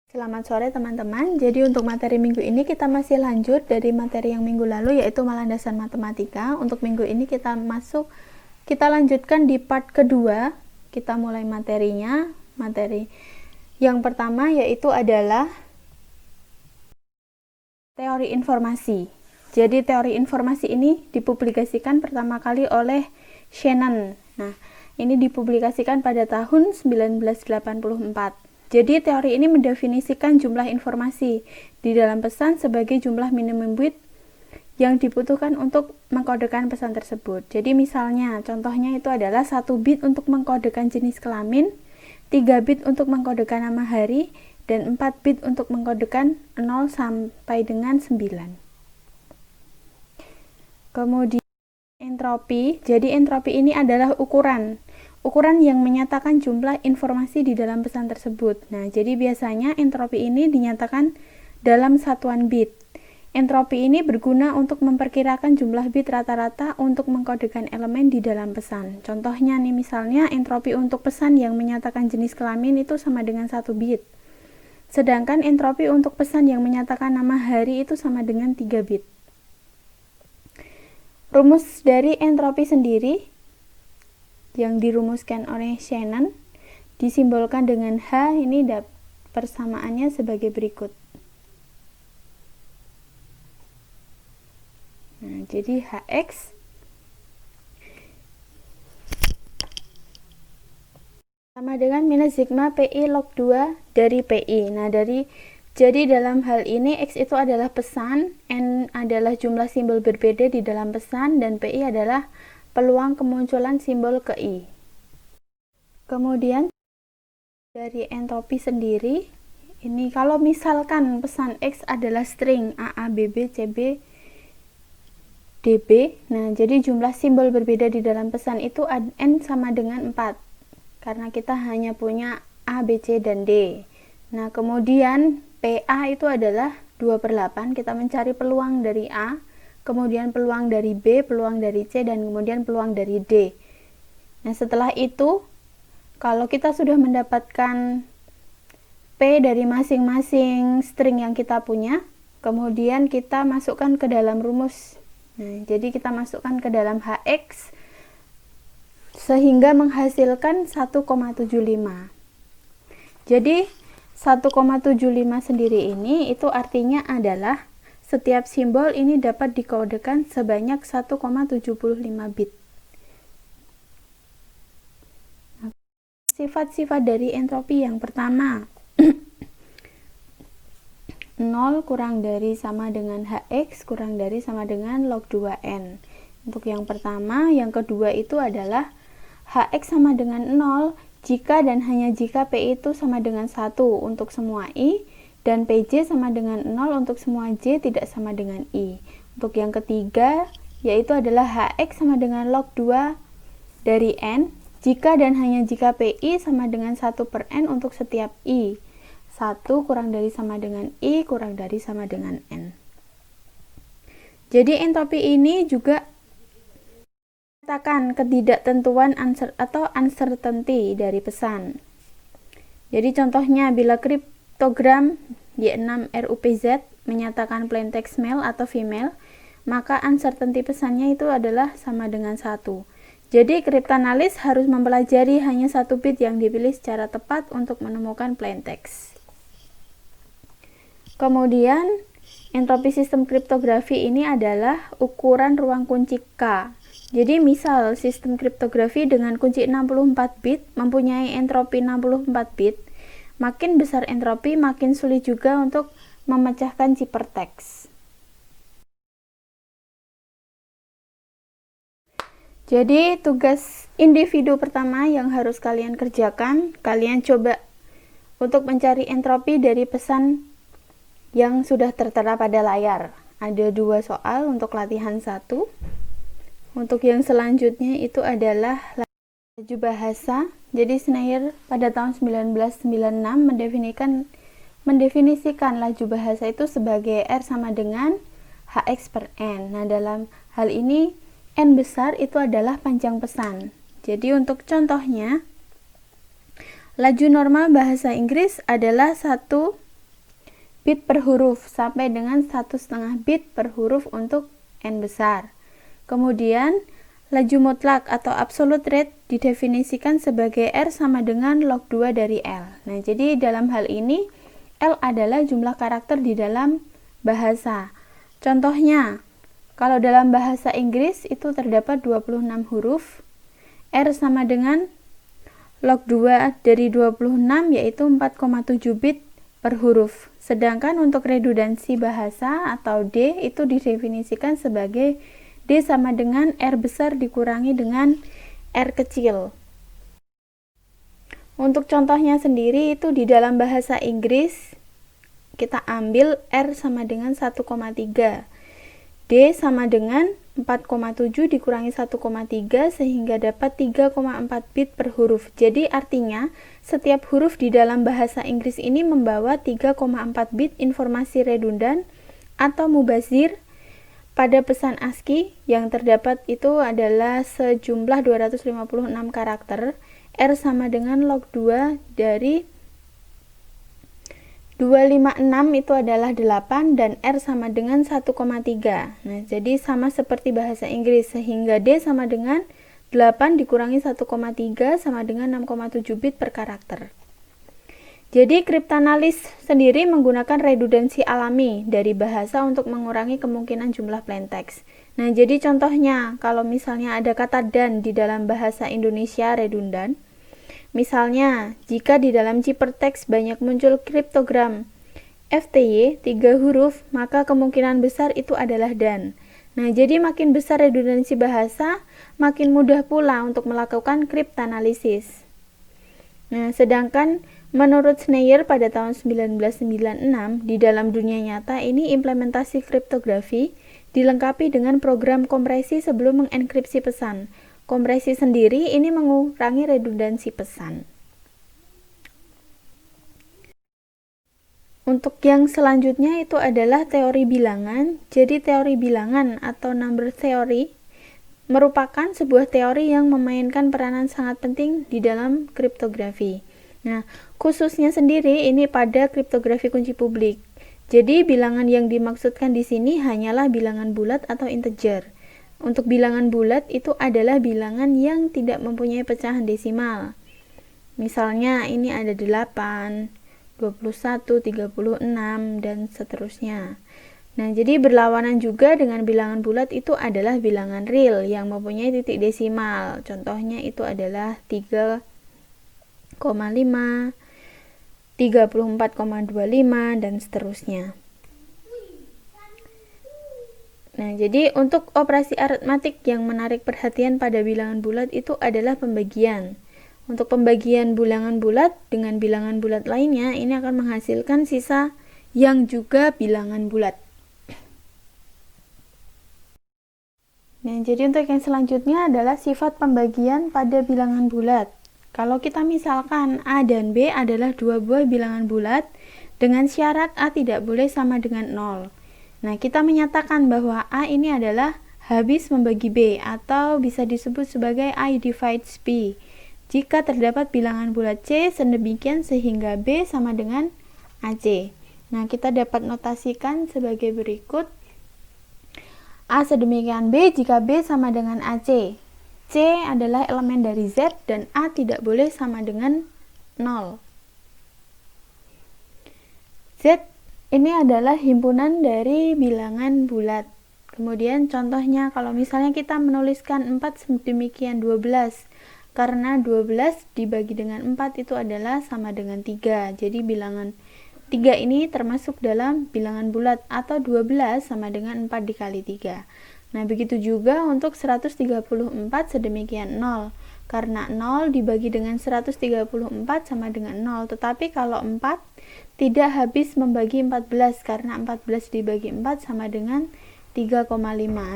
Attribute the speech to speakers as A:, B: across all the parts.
A: Selamat sore teman-teman. Jadi untuk materi minggu ini kita masih lanjut dari materi yang minggu lalu, yaitu landasan matematika. Untuk minggu ini kita lanjutkan di part kedua. Kita mulai materinya. Materi yang pertama yaitu adalah teori informasi. Jadi teori informasi ini dipublikasikan pertama kali oleh Shannon. Nah, ini dipublikasikan pada tahun 1984. Jadi teori ini mendefinisikan jumlah informasi di dalam pesan sebagai jumlah minimum bit yang dibutuhkan untuk mengkodekan pesan tersebut. Jadi misalnya, contohnya itu adalah 1 bit untuk mengkodekan jenis kelamin, 3 bit untuk mengkodekan nama hari, dan 4 bit untuk mengkodekan 0 sampai dengan 9. Kemudian entropi. Jadi entropi ini adalah ukuran yang menyatakan jumlah informasi di dalam pesan tersebut. Nah, jadi biasanya entropi ini dinyatakan dalam satuan bit. Entropi ini berguna untuk memperkirakan jumlah bit rata-rata untuk mengkodekan elemen di dalam pesan. Contohnya nih, misalnya entropi untuk pesan yang menyatakan jenis kelamin itu sama dengan 1 bit. Sedangkan entropi untuk pesan yang menyatakan nama hari itu sama dengan 3 bit. Rumus dari entropi sendiri yang dirumuskan oleh Shannon disimbolkan dengan H. Ini persamaannya sebagai berikut. Nah, jadi Hx sama dengan minus sigma PI log 2 dari PI. Nah, jadi dalam hal ini X itu adalah pesan, N adalah jumlah simbol berbeda di dalam pesan, dan PI adalah peluang kemunculan simbol ke I. Kemudian dari entropi sendiri, ini kalau misalkan pesan X adalah string AA, BB, CB, DB, nah jadi jumlah simbol berbeda di dalam pesan itu N sama dengan 4, karena kita hanya punya A, B, C, dan D. Nah, kemudian PA itu adalah 2/8, kita mencari peluang dari A, kemudian peluang dari B, peluang dari C, dan kemudian peluang dari D. Nah, setelah itu, kalau kita sudah mendapatkan P dari masing-masing string yang kita punya, kemudian kita masukkan ke dalam rumus. Nah, jadi kita masukkan ke dalam Hx, sehingga menghasilkan 1,75. Jadi 1,75 sendiri ini itu artinya adalah setiap simbol ini dapat dikodekan sebanyak 1,75 bit. Sifat-sifat dari entropi yang pertama, 0 kurang dari sama dengan Hx kurang dari sama dengan log 2n. Untuk yang pertama, yang kedua itu adalah Hx sama dengan 0 jika dan hanya jika P itu sama dengan 1 untuk semua I, dan PJ sama dengan 0 untuk semua J tidak sama dengan I. Untuk yang ketiga, yaitu adalah Hx sama dengan log 2 dari N, jika dan hanya jika PI sama dengan 1/N untuk setiap I. 1 kurang dari sama dengan I kurang dari sama dengan N. Jadi entropi ini juga menyatakan ketidaktentuan atau uncertainty dari pesan. Jadi contohnya, bila kriptogram Y6 RUPZ menyatakan plain text male atau female, maka uncertainty pesannya itu adalah sama dengan 1. Jadi kriptanalis harus mempelajari hanya 1 bit yang dipilih secara tepat untuk menemukan plain text. Kemudian entropi sistem kriptografi ini adalah ukuran ruang kunci K. Jadi misal sistem kriptografi dengan kunci 64 bit mempunyai entropi 64 bit, makin besar entropi makin sulit juga untuk memecahkan ciphertext. Jadi tugas individu pertama yang harus kalian kerjakan, kalian coba untuk mencari entropi dari pesan yang sudah tertera pada layar. Ada 2 soal untuk latihan 1. Untuk yang selanjutnya itu adalah laju bahasa. Jadi Sneyer pada tahun 1996 mendefinisikan laju bahasa itu sebagai R sama dengan Hx/N. Nah, dalam hal ini N besar itu adalah panjang pesan. Jadi untuk contohnya, laju normal bahasa Inggris adalah 1 bit per huruf sampai dengan 1,5 bit per huruf untuk n besar. Kemudian laju mutlak atau absolute rate didefinisikan sebagai R sama dengan log 2 dari L. Nah, jadi dalam hal ini L adalah jumlah karakter di dalam bahasa. Contohnya, kalau dalam bahasa Inggris itu terdapat 26 huruf, R sama dengan log 2 dari 26 yaitu 4,7 bit per huruf. Sedangkan untuk redundansi bahasa atau D itu didefinisikan sebagai D sama dengan R besar dikurangi dengan R kecil. Untuk contohnya sendiri itu di dalam bahasa Inggris kita ambil R sama dengan 1,3. D sama dengan 4,7 dikurangi 1,3 sehingga dapat 3,4 bit per huruf. Jadi artinya setiap huruf di dalam bahasa Inggris ini membawa 3,4 bit informasi redundan atau mubazir. Pada pesan ASCII yang terdapat itu adalah sejumlah 256 karakter. R sama dengan log 2 dari 256 itu adalah 8 dan R sama dengan 1,3. Nah, jadi sama seperti bahasa Inggris sehingga D sama dengan 8 dikurangi 1,3 sama dengan 6,7 bit per karakter. Jadi kriptanalis sendiri menggunakan redundansi alami dari bahasa untuk mengurangi kemungkinan jumlah plain text. Nah, jadi contohnya kalau misalnya ada kata dan di dalam bahasa Indonesia redundan, misalnya jika di dalam ciphertext banyak muncul kriptogram FTY 3 huruf, maka kemungkinan besar itu adalah dan. Nah, jadi makin besar redundansi bahasa, makin mudah pula untuk melakukan kriptanalisis. Nah, sedangkan menurut Schneier pada tahun 1996, di dalam dunia nyata ini implementasi kriptografi dilengkapi dengan program kompresi sebelum mengenkripsi pesan. Kompresi sendiri ini mengurangi redundansi pesan. Untuk yang selanjutnya itu adalah teori bilangan. Jadi teori bilangan atau number theory merupakan sebuah teori yang memainkan peranan sangat penting di dalam kriptografi. Nah, khususnya sendiri ini pada kriptografi kunci publik. Jadi bilangan yang dimaksudkan di sini hanyalah bilangan bulat atau integer. Untuk bilangan bulat itu adalah bilangan yang tidak mempunyai pecahan desimal. Misalnya ini ada 8, 21, 36 dan seterusnya. Nah, jadi berlawanan juga dengan bilangan bulat itu adalah bilangan real yang mempunyai titik desimal. Contohnya itu adalah 3,5, 34,25 dan seterusnya. Nah, jadi untuk operasi aritmatik yang menarik perhatian pada bilangan bulat itu adalah pembagian. Untuk pembagian bilangan bulat dengan bilangan bulat lainnya, ini akan menghasilkan sisa yang juga bilangan bulat. Nah, jadi untuk yang selanjutnya adalah sifat pembagian pada bilangan bulat. Kalau kita misalkan A dan B adalah dua buah bilangan bulat dengan syarat A tidak boleh sama dengan 0. Nah, kita menyatakan bahwa A ini adalah habis membagi B atau bisa disebut sebagai I divides B. Jika terdapat bilangan bulat C sedemikian sehingga B sama dengan AC. Nah, kita dapat notasikan sebagai berikut. A sedemikian B jika B sama dengan AC. C adalah elemen dari Z dan A tidak boleh sama dengan 0. Z ini adalah himpunan dari bilangan bulat. Kemudian contohnya kalau misalnya kita menuliskan 4 sedemikian 12, karena 12 dibagi dengan 4 itu adalah sama dengan 3. Jadi bilangan 3 ini termasuk dalam bilangan bulat atau 12 sama dengan 4 dikali 3. Nah, begitu juga untuk 134 sedemikian 0. Karena 0 dibagi dengan 134 sama dengan 0. Tetapi kalau 4 tidak habis membagi 14 karena 14 dibagi 4 sama dengan 3,5.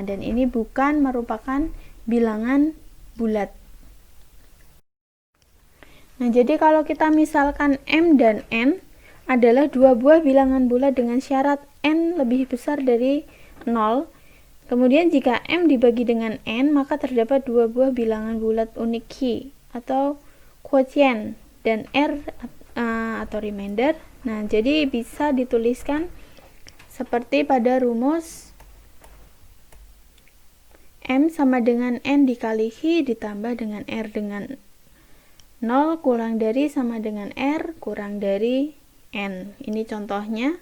A: Dan ini bukan merupakan bilangan bulat. Nah, jadi kalau kita misalkan M dan N adalah dua buah bilangan bulat dengan syarat N lebih besar dari 0. Kemudian jika M dibagi dengan N, maka terdapat dua buah bilangan bulat uniki atau quotient dan R atau remainder Nah, jadi bisa dituliskan seperti pada rumus M sama dengan N dikali I ditambah dengan R dengan 0 kurang dari sama dengan R kurang dari N. Ini contohnya.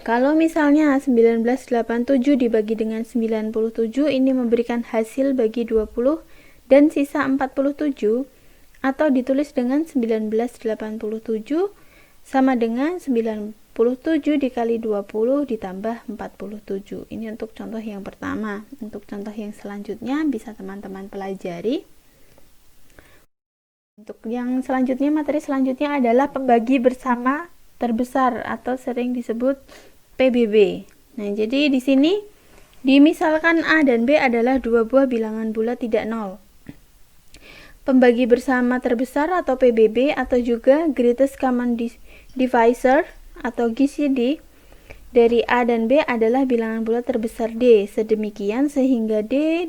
A: Kalau misalnya 1987 dibagi dengan 97, ini memberikan hasil bagi 20 dan sisa 47, atau ditulis dengan 1987 sama dengan 97 dikali 20 ditambah 47. Ini untuk contoh yang pertama. Untuk contoh yang selanjutnya bisa teman-teman pelajari. Untuk yang selanjutnya, materi selanjutnya adalah pembagi bersama terbesar atau sering disebut PBB. Nah, jadi di sini dimisalkan A dan B adalah dua buah bilangan bulat tidak nol. Pembagi bersama terbesar atau PBB atau juga Greatest Common Divisor atau GCD dari A dan B adalah bilangan bulat terbesar D. Sedemikian sehingga D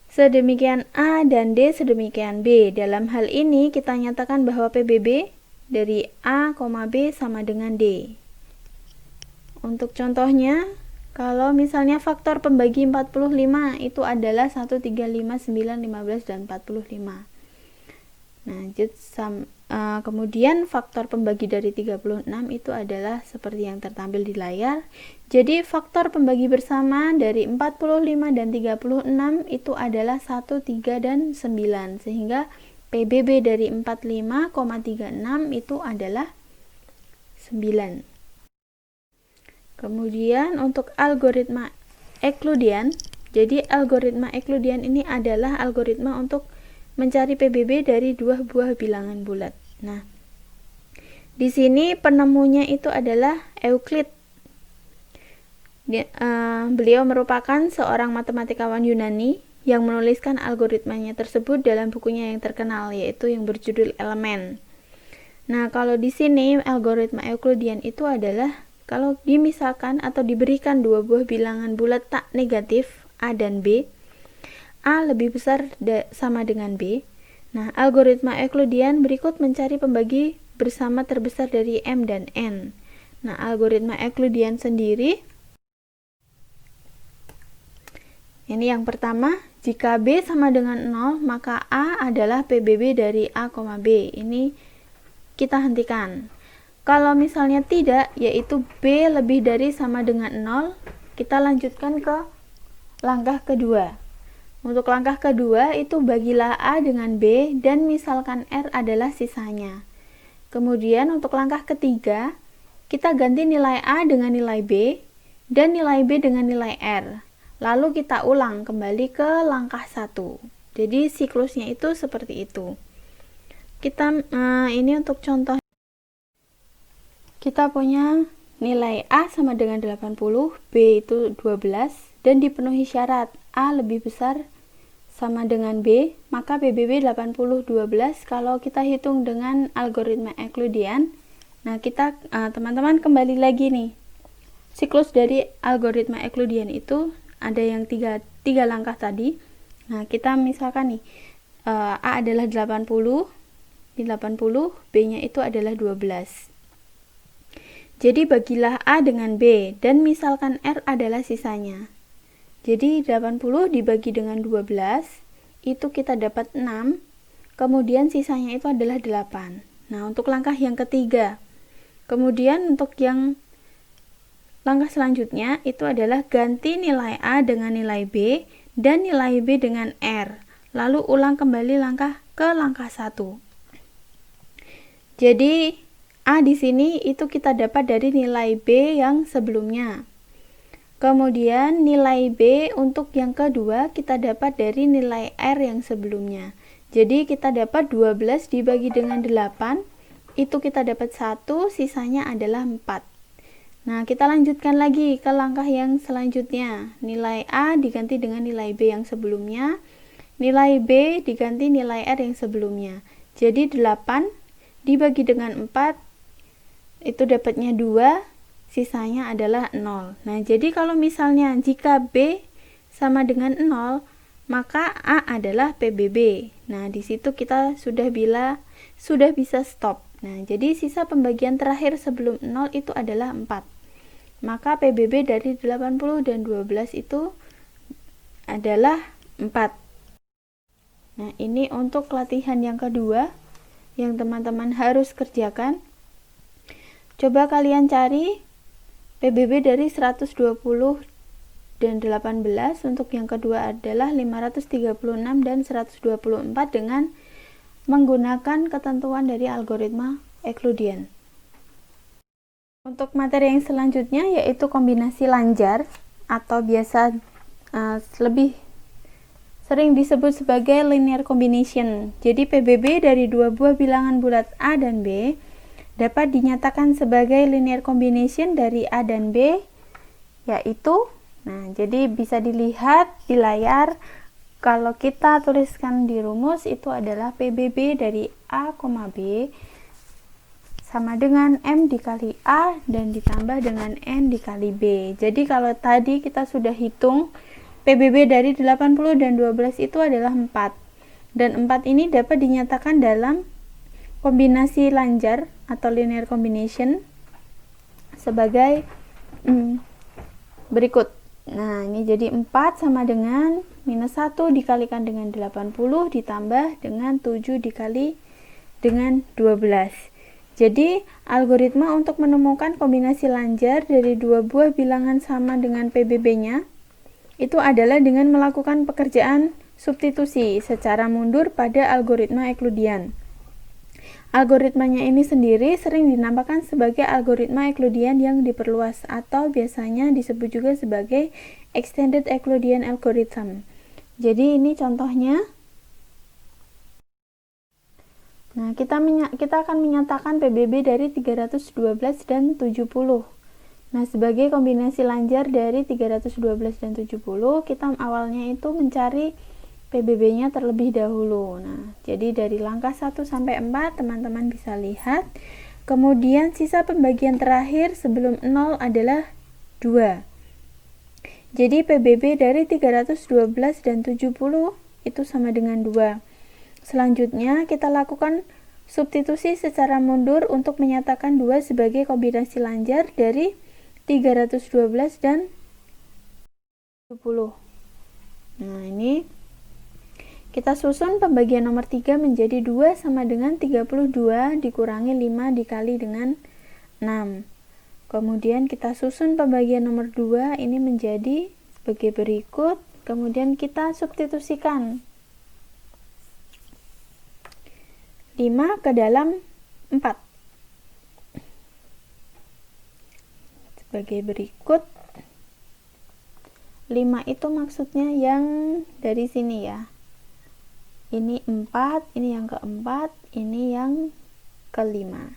A: sedemikian A dan D sedemikian B. Dalam hal ini kita nyatakan bahwa PBB dari A, B sama dengan D. Untuk contohnya, kalau misalnya faktor pembagi 45 itu adalah 1, 3, 5, 9, 15, dan 45. Nah, kemudian faktor pembagi dari 36 itu adalah seperti yang tertampil di layar. Jadi faktor pembagi bersama dari 45 dan 36 itu adalah 1, 3, dan 9. Sehingga PBB dari 45,36 itu adalah 9. Kemudian untuk algoritma Euclidean, jadi algoritma Euclidean ini adalah algoritma untuk mencari PBB dari dua buah bilangan bulat. Nah, di sini penemunya itu adalah Euclid. Beliau merupakan seorang matematikawan Yunani yang menuliskan algoritmanya tersebut dalam bukunya yang terkenal, yaitu yang berjudul Elemen. Nah, kalau di sini algoritma Euclidean itu adalah kalau dimisalkan atau diberikan dua buah bilangan bulat tak negatif A dan B, A lebih besar sama dengan B. Nah, algoritma Euclidean berikut mencari pembagi bersama terbesar dari M dan N. Nah, algoritma Euclidean sendiri, ini yang pertama, jika B sama dengan 0, maka A adalah PBB dari A, B. Ini kita hentikan. Kalau misalnya tidak, yaitu B lebih dari sama dengan 0, kita lanjutkan ke langkah kedua. Untuk langkah kedua itu bagilah A dengan B dan misalkan R adalah sisanya. Kemudian untuk langkah ketiga, kita ganti nilai A dengan nilai B dan nilai B dengan nilai R. Lalu kita ulang kembali ke langkah 1. Jadi siklusnya itu seperti itu. Ini untuk contoh. Kita punya nilai A sama dengan 80, B itu 12, dan dipenuhi syarat A lebih besar sama dengan B, maka PBB 80, 12 kalau kita hitung dengan algoritma Euclidean. Nah, kita teman-teman kembali lagi nih. Siklus dari algoritma Euclidean itu ada yang tiga langkah tadi. Nah, kita misalkan nih, A adalah 80, di 80, B-nya itu adalah 12. Jadi bagilah A dengan B dan misalkan R adalah sisanya. Jadi 80 dibagi dengan 12 itu kita dapat 6, kemudian sisanya itu adalah 8. Nah, untuk langkah yang ketiga. Kemudian untuk yang langkah selanjutnya itu adalah ganti nilai A dengan nilai B dan nilai B dengan R. Lalu ulang kembali ke langkah 1. Jadi A di sini itu kita dapat dari nilai B yang sebelumnya. Kemudian nilai B untuk yang kedua kita dapat dari nilai R yang sebelumnya. Jadi kita dapat 12 dibagi dengan 8, itu kita dapat 1, sisanya adalah 4. Nah, kita lanjutkan lagi ke langkah yang selanjutnya. Nilai A diganti dengan nilai B yang sebelumnya, nilai B diganti nilai R yang sebelumnya. Jadi 8 dibagi dengan 4, itu dapatnya 2, sisanya adalah 0. Nah, jadi kalau misalnya jika B sama dengan 0, maka A adalah PBB. Nah, di situ kita sudah bisa stop. Nah, jadi sisa pembagian terakhir sebelum 0 itu adalah 4. Maka PBB dari 80 dan 12 itu adalah 4. Nah, ini untuk latihan yang kedua yang teman-teman harus kerjakan. Coba kalian cari PBB dari 120 dan 18. Untuk yang kedua adalah 536 dan 124 dengan menggunakan ketentuan dari algoritma Euclidean. Untuk materi yang selanjutnya yaitu kombinasi lanjar atau biasa lebih sering disebut sebagai linear combination. Jadi PBB dari dua buah bilangan bulat A dan B dapat dinyatakan sebagai linear combination dari A dan B, yaitu, nah jadi bisa dilihat di layar, kalau kita tuliskan di rumus itu adalah PBB dari A, B sama dengan M dikali A dan ditambah dengan N dikali B. Jadi kalau tadi kita sudah hitung PBB dari 80 dan 12 itu adalah 4. Dan 4 ini dapat dinyatakan dalam kombinasi lanjar atau linear combination sebagai berikut. Nah, ini jadi 4 sama dengan minus 1 dikalikan dengan 80 ditambah dengan 7 dikali dengan 12. Jadi, algoritma untuk menemukan kombinasi lanjar dari dua buah bilangan sama dengan PBB-nya itu adalah dengan melakukan pekerjaan substitusi secara mundur pada algoritma Euclidean. Algoritmanya ini sendiri sering dinamakan sebagai algoritma Euclidean yang diperluas atau biasanya disebut juga sebagai Extended Euclidean Algorithm. Jadi ini contohnya. Nah, kita akan menyatakan PBB dari 312 dan 70. Nah, sebagai kombinasi lanjar dari 312 dan 70, kita awalnya itu mencari PBB-nya terlebih dahulu. Nah, jadi dari langkah 1 sampai 4 teman-teman bisa lihat. Kemudian sisa pembagian terakhir sebelum 0 adalah 2. Jadi PBB dari 312 dan 70 itu sama dengan 2. Selanjutnya kita lakukan substitusi secara mundur untuk menyatakan 2 sebagai kombinasi lanjar dari 312 dan 70. Nah, ini kita susun pembagian nomor 3 menjadi 2 sama dengan 32 dikurangi 5 dikali dengan 6. Kemudian kita susun pembagian nomor 2 ini menjadi sebagai berikut. Kemudian kita substitusikan 5 ke dalam 4 sebagai berikut. 5 itu maksudnya yang dari sini ya, ini 4, ini yang keempat, ini yang kelima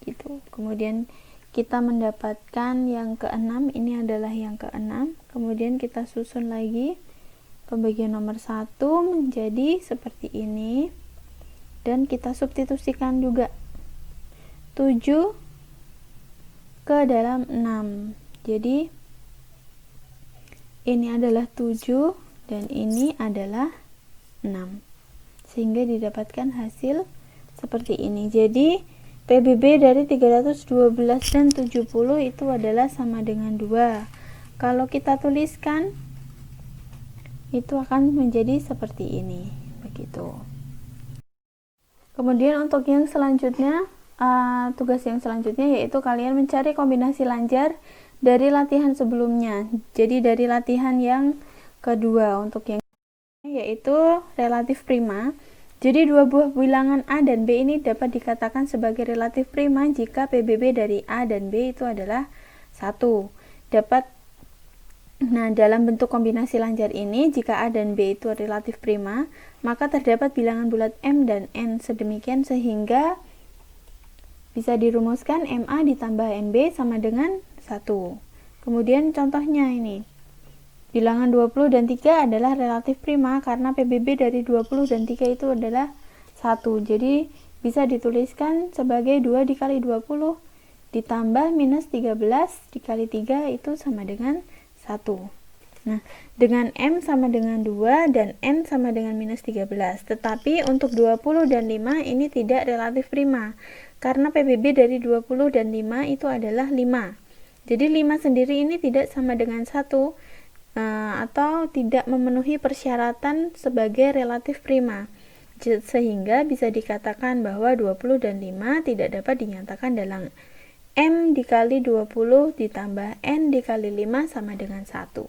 A: gitu. Kemudian kita mendapatkan yang keenam, ini adalah yang keenam. Kemudian kita susun lagi pembagian nomor 1 menjadi seperti ini. Dan kita substitusikan juga 7 ke dalam 6. Jadi ini adalah 7 dan ini adalah 6. Sehingga didapatkan hasil seperti ini. Jadi PBB dari 312 dan 70 itu adalah sama dengan 2. Kalau kita tuliskan itu akan menjadi seperti ini. Begitu. Kemudian untuk yang selanjutnya, tugas yang selanjutnya yaitu kalian mencari kombinasi lanjar dari latihan sebelumnya. Jadi dari latihan yang kedua untuk yang yaitu relatif prima. Jadi dua buah bilangan A dan B ini dapat dikatakan sebagai relatif prima jika PBB dari A dan B itu adalah 1. Nah, dalam bentuk kombinasi lanjar ini, jika A dan B itu relatif prima, maka terdapat bilangan bulat M dan N sedemikian sehingga bisa dirumuskan MA ditambah MB sama dengan 1. Kemudian contohnya ini. Bilangan 20 dan 3 adalah relatif prima karena PBB dari 20 dan 3 itu adalah 1. Jadi bisa dituliskan sebagai 2 dikali 20 ditambah minus 13 dikali 3 itu sama dengan 1. Nah, dengan M sama dengan 2 dan N sama dengan minus 13. Tetapi untuk 20 dan 5 ini tidak relatif prima. karena PBB dari 20 dan 5 itu adalah 5. Jadi 5 sendiri ini tidak sama dengan 1 atau tidak memenuhi persyaratan sebagai relatif prima. Sehingga bisa dikatakan bahwa 20 dan 5 tidak dapat dinyatakan dalam M dikali 20 ditambah N dikali 5 sama dengan 1.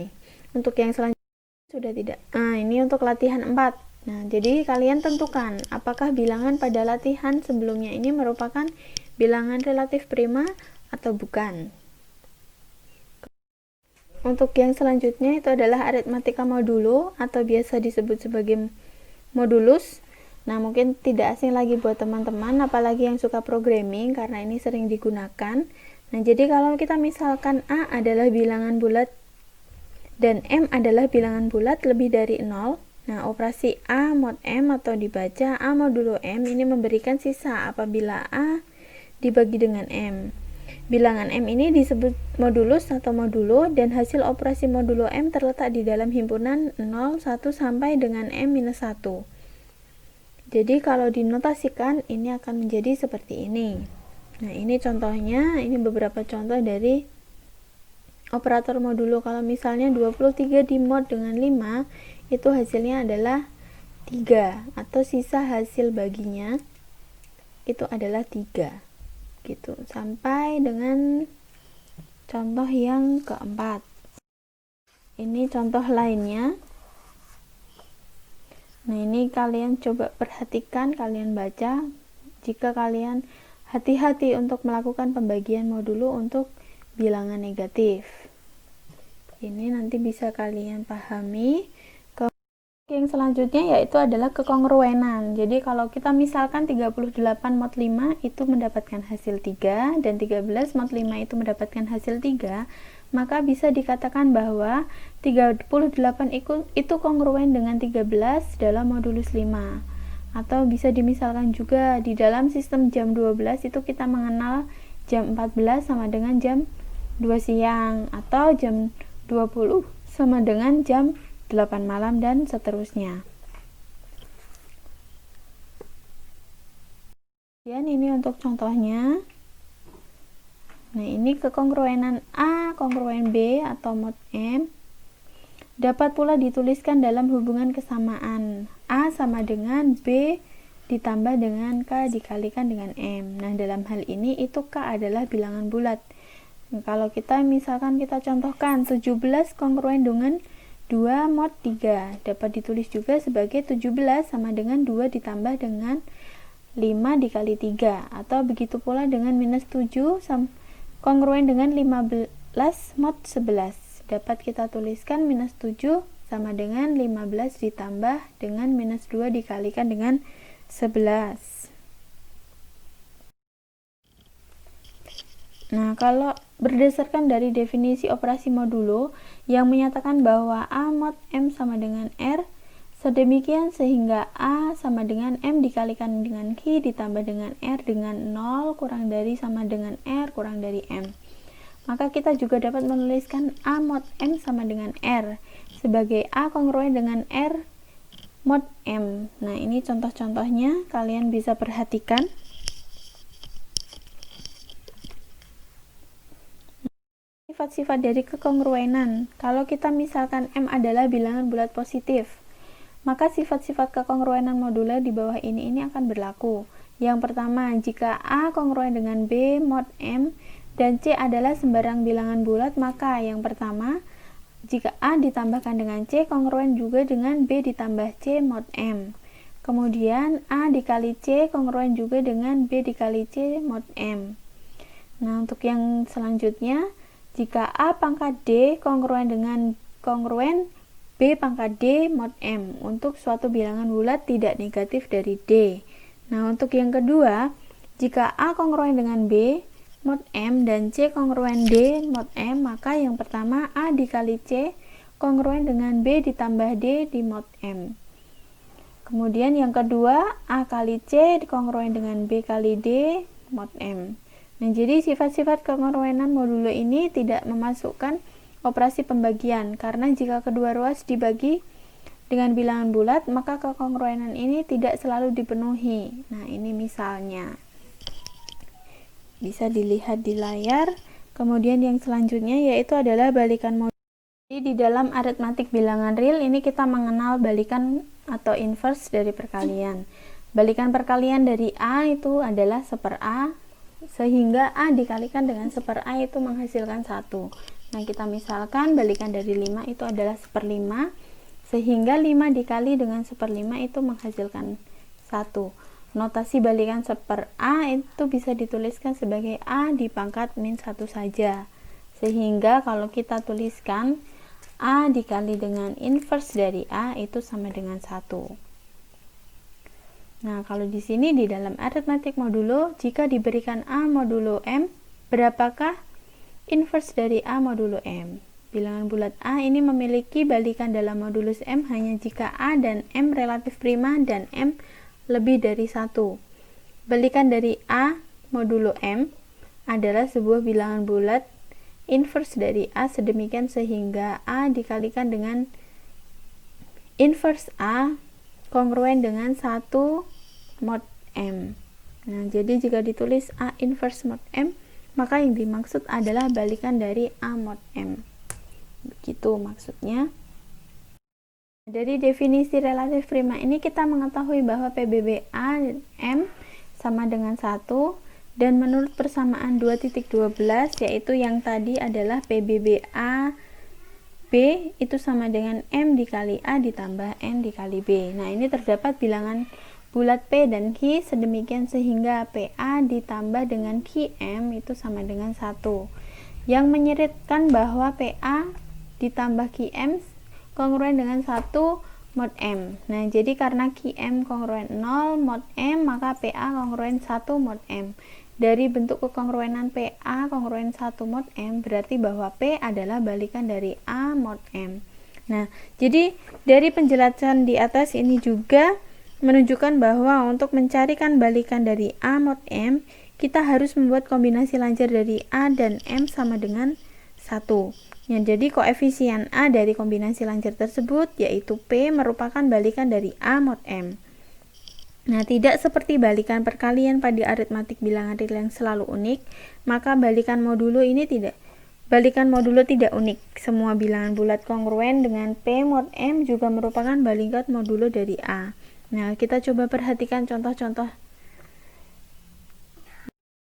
A: Nih, untuk yang selanjutnya sudah tidak. Nah, ini untuk latihan 4. Nah, jadi kalian tentukan apakah bilangan pada latihan sebelumnya ini merupakan bilangan relatif prima atau bukan. Untuk yang selanjutnya itu adalah aritmatika modulo atau biasa disebut sebagai modulus. Nah, mungkin tidak asing lagi buat teman-teman, apalagi yang suka programming, karena ini sering digunakan. Nah, jadi kalau kita misalkan A adalah bilangan bulat dan M adalah bilangan bulat lebih dari 0, nah, operasi A mod M atau dibaca A modulo M ini memberikan sisa apabila A dibagi dengan M. Bilangan M ini disebut modulus atau modulo, dan hasil operasi modulo M terletak di dalam himpunan 0, 1 sampai dengan M-1. Jadi kalau dinotasikan ini akan menjadi seperti ini. Nah, ini contohnya, ini beberapa contoh dari operator modulo. Kalau misalnya 23 dimod dengan 5, itu hasilnya adalah 3, atau sisa hasil baginya itu adalah 3. Gitu. Sampai dengan contoh yang keempat. Ini contoh lainnya. Nah, ini kalian coba perhatikan, kalian baca. Jika kalian hati-hati untuk melakukan pembagian modulo untuk bilangan negatif. Ini nanti bisa kalian pahami. Yang selanjutnya yaitu adalah kekongruenan. Jadi kalau kita misalkan 38 mod 5 itu mendapatkan hasil 3 dan 13 mod 5 itu mendapatkan hasil 3, maka bisa dikatakan bahwa 38 itu kongruen dengan 13 dalam modulus 5. Atau bisa dimisalkan juga di dalam sistem jam 12 itu kita mengenal jam 14 sama dengan jam 2 siang, atau jam 20 sama dengan jam 8 malam, dan seterusnya. Dan ini untuk contohnya. Nah, ini kekongruenan A kongruen B atau mod M dapat pula dituliskan dalam hubungan kesamaan A sama dengan B ditambah dengan K dikalikan dengan M. Nah, dalam hal ini itu K adalah bilangan bulat. Nah, kalau kita misalkan kita contohkan 17 kongruen dengan 2 mod 3 dapat ditulis juga sebagai 17 sama dengan 2 ditambah dengan 5 dikali 3, atau begitu pula dengan minus 7 kongruen dengan 15 mod 11 dapat kita tuliskan minus 7 sama dengan 15 ditambah dengan minus 2 dikalikan dengan 11. Nah, kalau berdasarkan dari definisi operasi modulo yang menyatakan bahwa A mod M sama dengan R, sedemikian sehingga A sama dengan M dikalikan dengan Q ditambah dengan R dengan 0 kurang dari sama dengan R kurang dari M. Maka kita juga dapat menuliskan A mod M sama dengan R sebagai A kongruen dengan R mod M. Nah, ini contoh-contohnya, kalian bisa perhatikan. Sifat-sifat dari kekongruenan. Kalau kita misalkan M adalah bilangan bulat positif, maka sifat-sifat kekongruenan modulo di bawah ini akan berlaku. Yang pertama, jika A kongruen dengan B mod M dan C adalah sembarang bilangan bulat, maka yang pertama, jika A ditambahkan dengan C kongruen juga dengan B ditambah C mod M. Kemudian A dikali C kongruen juga dengan B dikali C mod M. Nah, untuk yang selanjutnya, jika A pangkat D kongruen dengan kongruen B pangkat D mod M untuk suatu bilangan bulat tidak negatif dari D. Nah, untuk yang kedua, jika A kongruen dengan B mod M dan C kongruen D mod M, maka yang pertama A dikali C kongruen dengan B ditambah D di mod M. Kemudian yang kedua, A kali C kongruen dengan B kali D mod M. Nah, jadi sifat-sifat kekongruenan modulo ini tidak memasukkan operasi pembagian, karena jika kedua ruas dibagi dengan bilangan bulat, maka kekongruenan ini tidak selalu dipenuhi. Nah, ini misalnya. Bisa dilihat di layar. Kemudian yang selanjutnya yaitu adalah balikan modulo. Jadi di dalam aritmatik bilangan real ini kita mengenal balikan atau inverse dari perkalian. Balikan perkalian dari A itu adalah 1/A, sehingga A dikalikan dengan 1/A itu menghasilkan 1. Nah, kita misalkan balikan dari 5 itu adalah 1/5, sehingga 5 dikali dengan 1/5 itu menghasilkan 1. Notasi balikan 1/A itu bisa dituliskan sebagai A dipangkat min 1 saja. Sehingga kalau kita tuliskan A dikali dengan inverse dari A itu sama dengan 1. Nah, kalau di sini di dalam aritmatik modulo, jika diberikan A modulo M, berapakah inverse dari A modulo M? Bilangan bulat A ini memiliki balikan dalam modulus M hanya jika A dan M relatif prima dan M lebih dari 1. Balikan dari A modulo M adalah sebuah bilangan bulat inverse dari A sedemikian sehingga A dikalikan dengan inverse A kongruen dengan 1 mod M. Nah, jadi jika ditulis A inverse mod M, maka yang dimaksud adalah balikan dari A mod M. Begitu maksudnya. Dari definisi relatif prima ini kita mengetahui bahwa PBB A M sama dengan 1, dan menurut persamaan 2.12 yaitu yang tadi adalah PBB A B itu sama dengan M dikali A ditambah N dikali B. Nah, ini terdapat bilangan bulat P dan Q sedemikian sehingga PA ditambah dengan QM itu sama dengan 1. Yang menyeritkan bahwa PA ditambah QM kongruen dengan 1 mod M. Nah, jadi karena QM kongruen 0 mod M, maka PA kongruen 1 mod M. Dari bentuk kekongruenan PA kongruen 1 mod M berarti bahwa P adalah balikan dari A mod M. Nah, jadi dari penjelasan di atas ini juga menunjukkan bahwa untuk mencarikan balikan dari A mod M, kita harus membuat kombinasi lancar dari A dan M sama dengan 1. Yang jadi koefisien A dari kombinasi lancar tersebut yaitu P merupakan balikan dari A mod M. Nah, tidak seperti balikan perkalian pada aritmatik bilangan real yang selalu unik, maka balikan modulo tidak unik. Semua bilangan bulat kongruen dengan P mod M juga merupakan balikan modulo dari A. Nah, kita coba perhatikan contoh-contoh.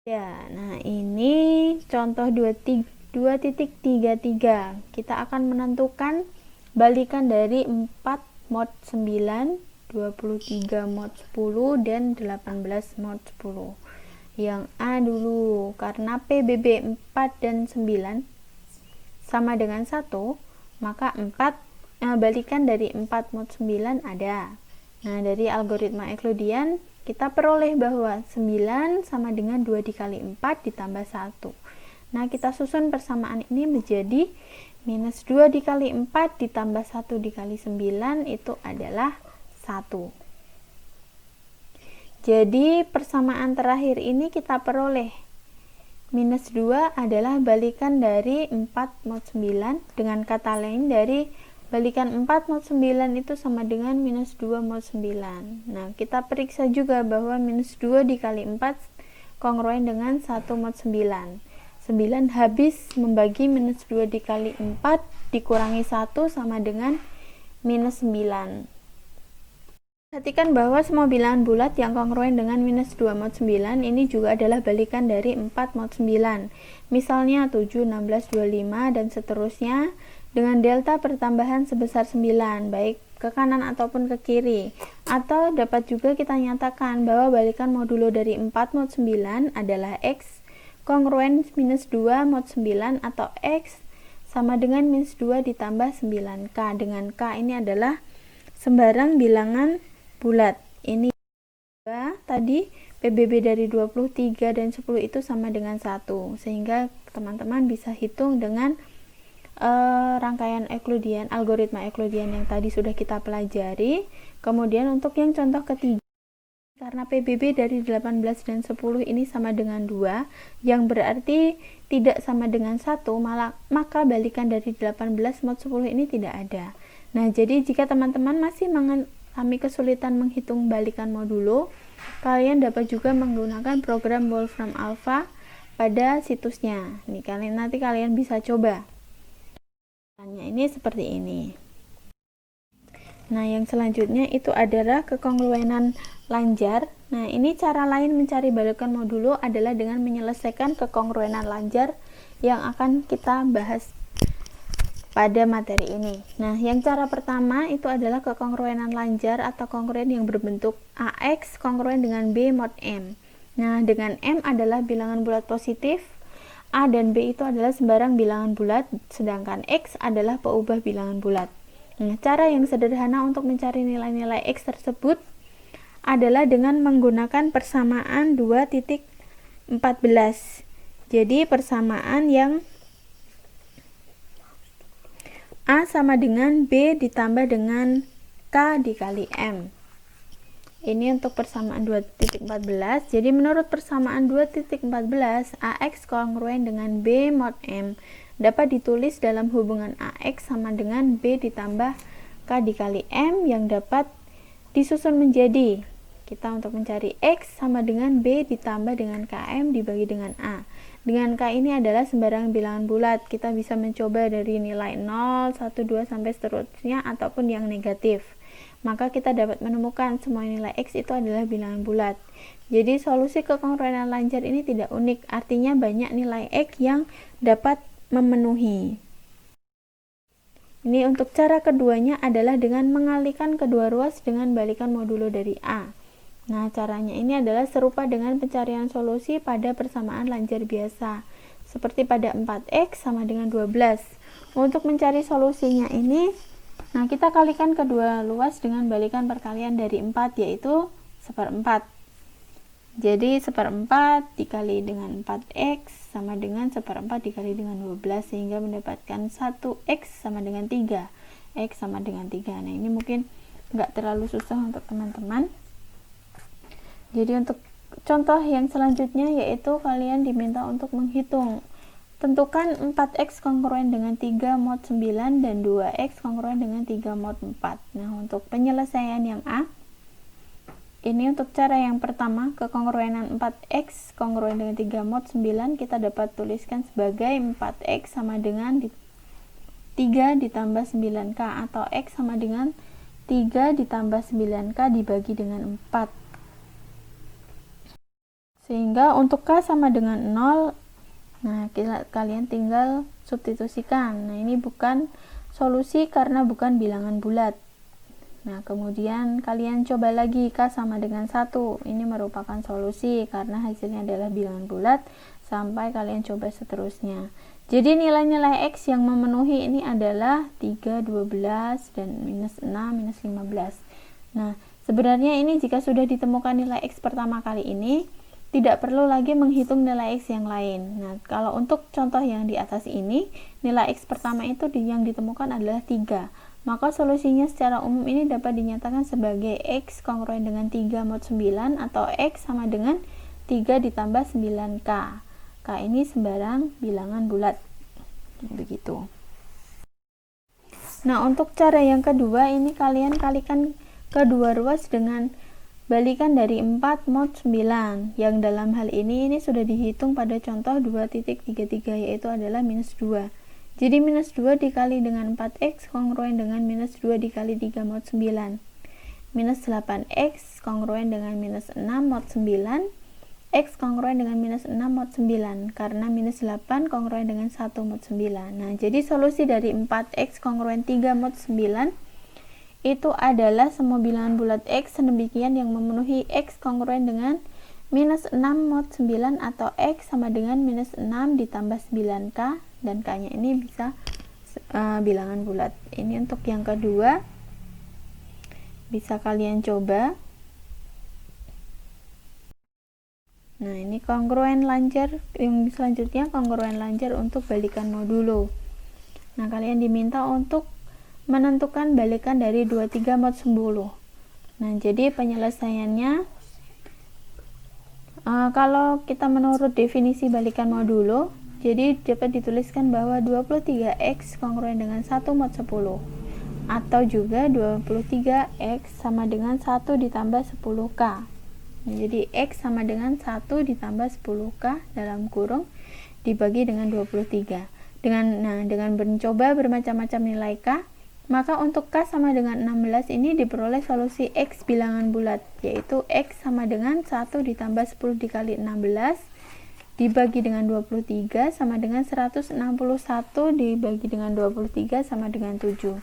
A: Ya, nah ini contoh 2.33. Kita akan menentukan balikan dari 4 mod 9, 23 mod 10 dan 18 mod 10. Yang A dulu, karena PBB 4 dan 9 sama dengan 1, maka balikan dari 4 mod 9 ada. Nah, dari algoritma Euclidean kita peroleh bahwa 9 sama dengan 2 dikali 4 ditambah 1. Nah, kita susun persamaan ini menjadi minus 2 dikali 4 ditambah 1 dikali 9 itu adalah 1. Jadi persamaan terakhir ini kita peroleh minus 2 adalah balikan dari 4 mod 9, dengan kata lain dari balikan 4 mod 9 itu sama dengan minus 2 mod 9. Nah, kita periksa juga bahwa minus 2 dikali 4 kongruen dengan 1 mod 9. 9 habis membagi minus 2 dikali 4 dikurangi 1 sama dengan minus 9. Perhatikan bahwa semua bilangan bulat yang kongruen dengan minus 2 mod 9 ini juga adalah balikan dari 4 mod 9. Misalnya 7, 16, 25 dan seterusnya dengan delta pertambahan sebesar 9, baik ke kanan ataupun ke kiri. Atau dapat juga kita nyatakan bahwa balikan modulo dari 4 mod 9 adalah X kongruen minus 2 mod 9 atau X sama dengan minus 2 ditambah 9K, dengan K ini adalah sembarang bilangan bulat. Ini tadi PBB dari 23 dan 10 itu sama dengan 1, sehingga teman-teman bisa hitung dengan rangkaian Euclidean, algoritma Euclidean yang tadi sudah kita pelajari. Kemudian untuk yang contoh ketiga, karena PBB dari 18 dan 10 ini sama dengan 2, yang berarti tidak sama dengan 1, maka balikan dari 18 mod 10 ini tidak ada. Nah, jadi jika teman-teman masih mengalami kesulitan menghitung balikan modulo, kalian dapat juga menggunakan program Wolfram Alpha pada situsnya. Nih, nanti kalian bisa coba. Ini seperti ini. Nah, yang selanjutnya itu adalah kekongruenan lanjar. Nah, ini cara lain mencari balikan modulo adalah dengan menyelesaikan kekongruenan lanjar yang akan kita bahas pada materi ini. Nah, yang cara pertama itu adalah kekongruenan lanjar atau kongruen yang berbentuk AX kongruen dengan B mod M. Nah, dengan M adalah bilangan bulat positif, A dan B itu adalah sembarang bilangan bulat, sedangkan X adalah peubah bilangan bulat. Nah, cara yang sederhana untuk mencari nilai-nilai X tersebut adalah dengan menggunakan persamaan 2.14. Jadi, persamaan yang A sama dengan B ditambah dengan K dikali M. Ini untuk persamaan 2.14. Jadi menurut persamaan 2.14, AX kongruen dengan B mod M dapat ditulis dalam hubungan AX sama dengan B ditambah K dikali M yang dapat disusun menjadi, kita untuk mencari X sama dengan B ditambah dengan KM dibagi dengan A. Dengan K ini adalah sembarang bilangan bulat. Kita bisa mencoba dari nilai 0, 1, 2 sampai seterusnya ataupun yang negatif. Maka kita dapat menemukan semua nilai X itu adalah bilangan bulat. Jadi solusi kekongruenan lanjar ini tidak unik, artinya banyak nilai X yang dapat memenuhi. Ini untuk cara keduanya adalah dengan mengalihkan kedua ruas dengan balikan modulo dari A. Nah, caranya ini adalah serupa dengan pencarian solusi pada persamaan lanjar biasa, seperti pada 4X sama dengan 12. Untuk mencari solusinya ini, nah, kita kalikan kedua luas dengan balikan perkalian dari 4, yaitu 1/4. Jadi 1/4 dikali dengan 4X sama dengan 1/4 dikali dengan 12, sehingga mendapatkan 1X sama dengan 3. X sama dengan 3. Nah, ini mungkin nggak terlalu susah untuk teman-teman. Jadi untuk contoh yang selanjutnya yaitu kalian diminta untuk menghitung. Tentukan 4X kongruen dengan 3 mod 9 dan 2X kongruen dengan 3 mod 4. Nah, untuk penyelesaian yang A, ini untuk cara yang pertama, kekongruenan 4X kongruen dengan 3 mod 9, kita dapat tuliskan sebagai 4X sama dengan 3 ditambah 9K, atau X sama dengan 3 ditambah 9K dibagi dengan 4. Sehingga untuk K sama dengan 0, nah, kalian tinggal substitusikan. Nah, ini bukan solusi karena bukan bilangan bulat. Nah, kemudian kalian coba lagi K sama dengan 1. Ini merupakan solusi karena hasilnya adalah bilangan bulat, sampai kalian coba seterusnya. Jadi nilai-nilai X yang memenuhi ini adalah 3, 12, dan minus 6, minus 15. Nah, sebenarnya ini jika sudah ditemukan nilai X pertama kali ini, tidak perlu lagi menghitung nilai X yang lain. Nah, kalau untuk contoh yang di atas ini, nilai X pertama itu yang ditemukan adalah 3. Maka solusinya secara umum ini dapat dinyatakan sebagai X kongruen dengan 3 mod 9, atau X sama dengan 3 ditambah 9K. K ini sembarang bilangan bulat. Begitu. Nah, untuk cara yang kedua ini kalian kalikan kedua ruas dengan balikan dari 4 mod 9, yang dalam hal ini sudah dihitung pada contoh 2.33, yaitu adalah minus 2. Jadi minus 2 dikali dengan 4X kongruen dengan minus 2 dikali 3 mod 9. Minus 8X kongruen dengan minus 6 mod 9. X kongruen dengan minus 6 mod 9, karena minus 8 kongruen dengan 1 mod 9. Nah, jadi solusi dari 4X kongruen 3 mod 9 itu adalah semua bilangan bulat X sedemikian yang memenuhi X kongruen dengan minus 6 mod 9, atau X sama dengan minus 6 ditambah 9K, dan K nya ini bisa bilangan bulat. Ini untuk yang kedua, bisa kalian coba. Nah, ini kongruen lanjar. Yang selanjutnya kongruen lanjar untuk balikan modulo. Nah, kalian diminta untuk menentukan balikan dari 23 mod 10. Nah, jadi penyelesaiannya, kalau kita menurut definisi balikan modulo, jadi dapat dituliskan bahwa 23X kongruen dengan 1 mod 10. atau juga 23X sama dengan 1 ditambah 10K. Jadi X sama dengan 1 ditambah 10K dalam kurung dibagi dengan 23. Dengan mencoba bermacam-macam nilai K, maka untuk K sama dengan 16 ini diperoleh solusi X bilangan bulat, yaitu X sama dengan 1 ditambah 10 dikali 16 dibagi dengan 23 sama dengan 161 dibagi dengan 23 sama dengan 7.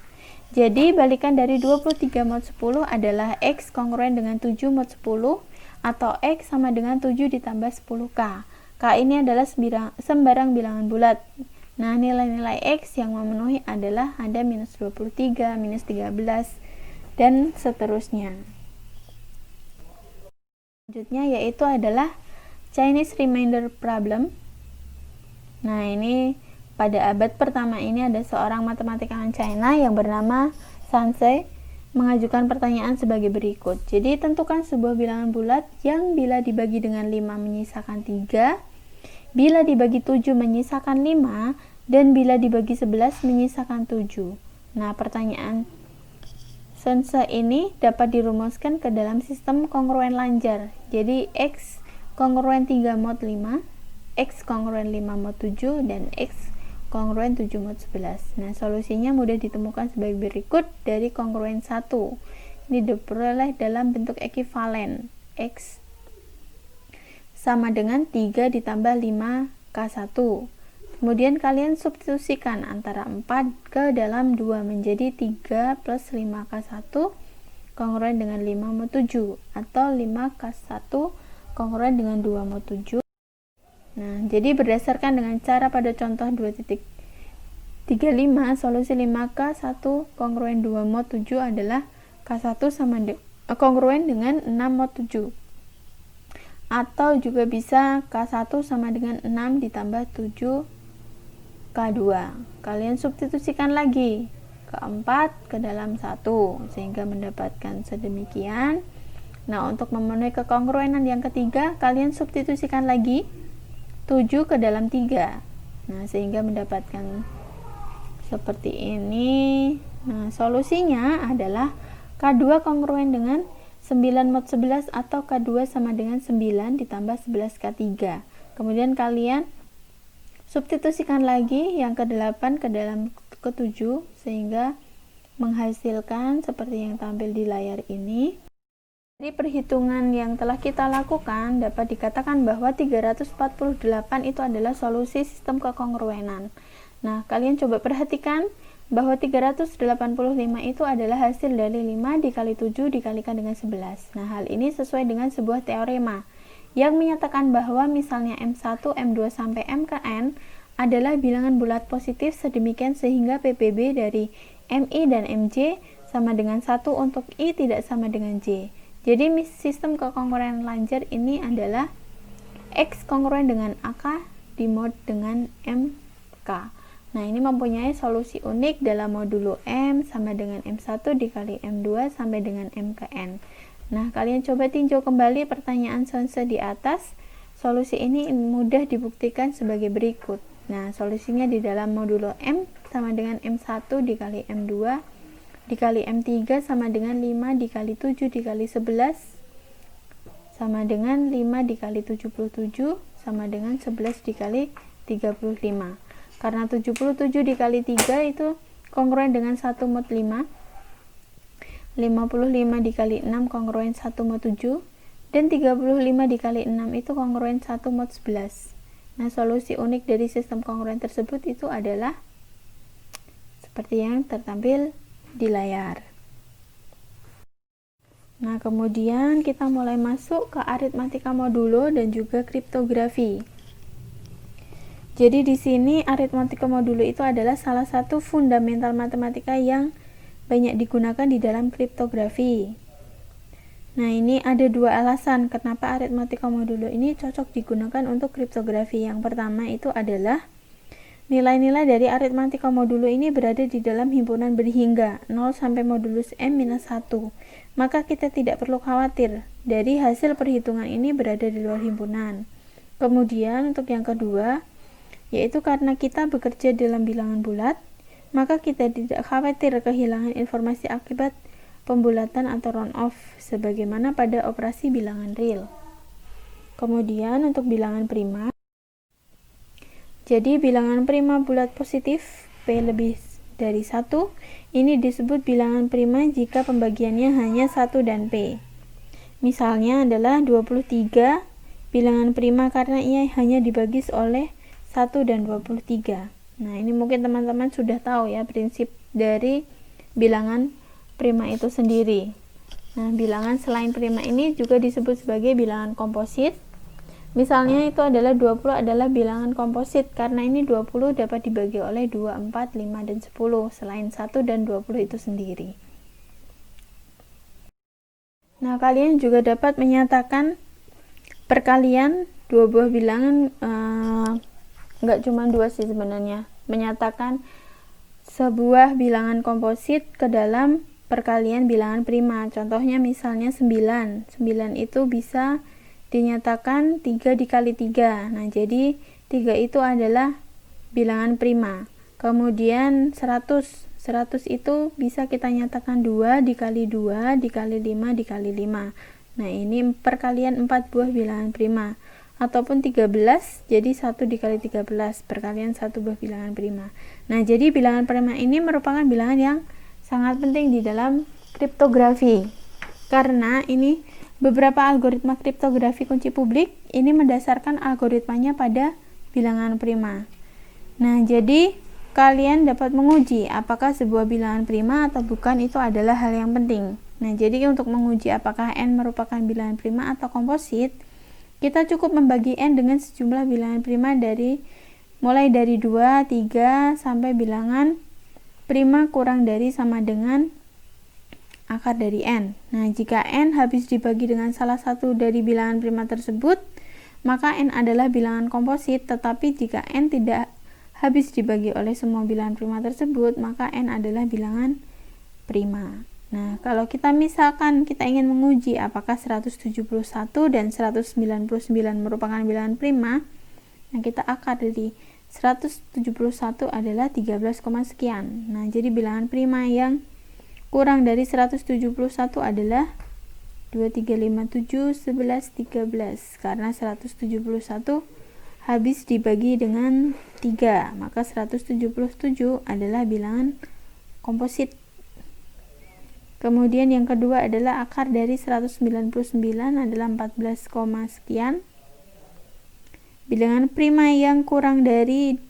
A: Jadi balikan dari 23 mod 10 adalah X kongruen dengan 7 mod 10 atau X sama dengan 7 ditambah 10K. K ini adalah sembarang bilangan bulat. Nah, nilai-nilai X yang memenuhi adalah ada minus 23, minus 13, dan seterusnya. Selanjutnya yaitu adalah Chinese Remainder Problem. Nah, ini pada abad pertama ini ada seorang matematikawan China yang bernama Sanse mengajukan pertanyaan sebagai berikut. Jadi, tentukan sebuah bilangan bulat yang bila dibagi dengan 5 menyisakan 3, bila dibagi 7 menyisakan 5, dan bila dibagi 11 menyisakan 7. Nah, pertanyaan Sanse ini dapat dirumuskan ke dalam sistem kongruen lanjar. Jadi, X kongruen 3 mod 5, X kongruen 5 mod 7, dan X kongruen 7 mod 11. Nah, solusinya mudah ditemukan sebagai berikut dari kongruen 1. Ini diperoleh dalam bentuk ekivalen. X sama dengan 3 ditambah 5K1. Kemudian kalian substitusikan antara 4 ke dalam 2 menjadi 3 plus 5K1 kongruen dengan 5 mod 7 atau 5K1 kongruen dengan 2 mod 7. Nah, jadi berdasarkan dengan cara pada contoh 2.35, solusi 5K1 kongruen 2 mod 7 adalah K1 sama kongruen dengan 6 mod 7. Atau juga bisa K1 sama dengan 6 ditambah 7 K2. Kalian substitusikan lagi ke-4 ke dalam 1 sehingga mendapatkan sedemikian. Nah, untuk memenuhi kekongruenan yang ketiga, kalian substitusikan lagi 7 ke dalam 3. Nah, sehingga mendapatkan seperti ini. Nah, solusinya adalah K2 kongruen dengan 9 mod 11 atau K2 sama dengan 9 ditambah 11K3. Kemudian kalian substitusikan lagi yang ke-8 ke dalam ke-7 sehingga menghasilkan seperti yang tampil di layar ini. Dari perhitungan yang telah kita lakukan, dapat dikatakan bahwa 348 itu adalah solusi sistem kekongruenan. Nah, kalian coba perhatikan bahwa 385 itu adalah hasil dari 5 dikali 7 dikalikan dengan 11. Nah, hal ini sesuai dengan sebuah teorema yang menyatakan bahwa misalnya M1, M2 sampai M ke N adalah bilangan bulat positif sedemikian sehingga PPB dari MI dan MJ sama dengan 1 untuk I tidak sama dengan J. Jadi sistem kekongruenan lanjar ini adalah X kongruen dengan AK dimod dengan MK. Nah, ini mempunyai solusi unik dalam modulo M sama dengan M1 dikali M2 sampai dengan M ke N. Nah, kalian coba tinjau kembali pertanyaan Sanse di atas. Solusi ini mudah dibuktikan sebagai berikut. Nah, solusinya di dalam modulo M sama dengan M1 dikali M2 dikali M3 sama dengan 5 dikali 7 dikali 11 sama dengan 5 dikali 77 sama dengan 11 dikali 35. Karena 77 dikali 3 itu kongruen dengan 1 mod 5, 55 dikali 6 kongruen 1 mod 7, dan 35 dikali 6 itu kongruen 1 mod 11. Nah, solusi unik dari sistem kongruen tersebut itu adalah seperti yang tertampil di layar. Nah, kemudian kita mulai masuk ke aritmatika modulo dan juga kriptografi. Jadi di sini aritmatika modulo itu adalah salah satu fundamental matematika yang banyak digunakan di dalam kriptografi. Nah, ini ada dua alasan kenapa aritmatika modulo ini cocok digunakan untuk kriptografi. Yang pertama itu adalah nilai-nilai dari aritmatika modulo ini berada di dalam himpunan berhingga 0 sampai modulus M-1. Maka kita tidak perlu khawatir dari hasil perhitungan ini berada di luar himpunan. Kemudian untuk yang kedua, yaitu karena kita bekerja dalam bilangan bulat, maka kita tidak khawatir kehilangan informasi akibat pembulatan atau round-off sebagaimana pada operasi bilangan real. Kemudian untuk bilangan prima, jadi bilangan prima bulat positif P lebih dari 1, ini disebut bilangan prima jika pembagiannya hanya 1 dan P. Misalnya adalah 23 bilangan prima karena ia hanya dibagi oleh 1 dan 23. Nah, ini mungkin teman-teman sudah tahu ya prinsip dari bilangan prima itu sendiri. Nah, bilangan selain prima ini juga disebut sebagai bilangan komposit. Misalnya itu adalah 20 adalah bilangan komposit karena ini 20 dapat dibagi oleh 2, 4, 5, dan 10 selain 1 dan 20 itu sendiri. Nah, kalian juga dapat menyatakan perkalian dua buah bilangan, enggak cuma dua sih sebenarnya, menyatakan sebuah bilangan komposit ke dalam perkalian bilangan prima. Contohnya misalnya 9 itu bisa dinyatakan 3 dikali 3. Nah, jadi 3 itu adalah bilangan prima. Kemudian 100 itu bisa kita nyatakan 2 dikali 2 dikali 5 dikali 5. Nah, ini perkalian 4 buah bilangan prima. Ataupun 13, jadi 1 dikali 13, perkalian 1 buah bilangan prima. Nah, jadi bilangan prima ini merupakan bilangan yang sangat penting di dalam kriptografi. Karena ini beberapa algoritma kriptografi kunci publik ini mendasarkan algoritmanya pada bilangan prima. Nah, jadi kalian dapat menguji apakah sebuah bilangan prima atau bukan, itu adalah hal yang penting. Nah, jadi untuk menguji apakah N merupakan bilangan prima atau komposit, kita cukup membagi N dengan sejumlah bilangan prima mulai dari 2, 3, sampai bilangan prima kurang dari sama dengan akar dari N. Nah, jika N habis dibagi dengan salah satu dari bilangan prima tersebut, maka N adalah bilangan komposit. Tetapi jika N tidak habis dibagi oleh semua bilangan prima tersebut, maka N adalah bilangan prima. Nah, kalau kita misalkan kita ingin menguji apakah 171 dan 199 merupakan bilangan prima, nah kita akar dari 171 adalah 13, sekian. Nah, jadi bilangan prima yang kurang dari 171 adalah 2, 3, 5, 7, 11, 13. Karena 171 habis dibagi dengan 3, maka 177 adalah bilangan komposit. Kemudian yang kedua adalah akar dari 199 adalah 14, sekian. Bilangan prima yang kurang dari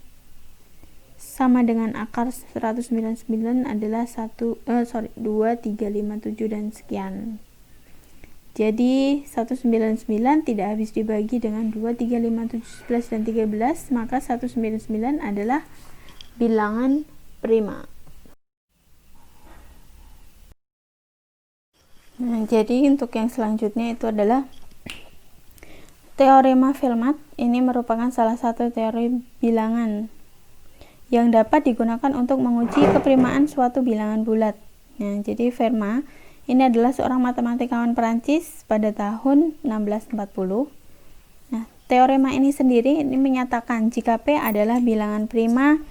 A: sama dengan akar 199 adalah 2, 3, 5, 7, dan sekian. Jadi 199 tidak habis dibagi dengan 2, 3, 5, 7, 11, dan 13, maka 199 adalah bilangan prima. Nah, jadi untuk yang selanjutnya itu adalah teorema Fermat. Ini merupakan salah satu teori bilangan yang dapat digunakan untuk menguji keprimaan suatu bilangan bulat. Nah, jadi Fermat ini adalah seorang matematikawan Perancis pada tahun 1640. Nah, teorema ini sendiri ini menyatakan jika P adalah bilangan prima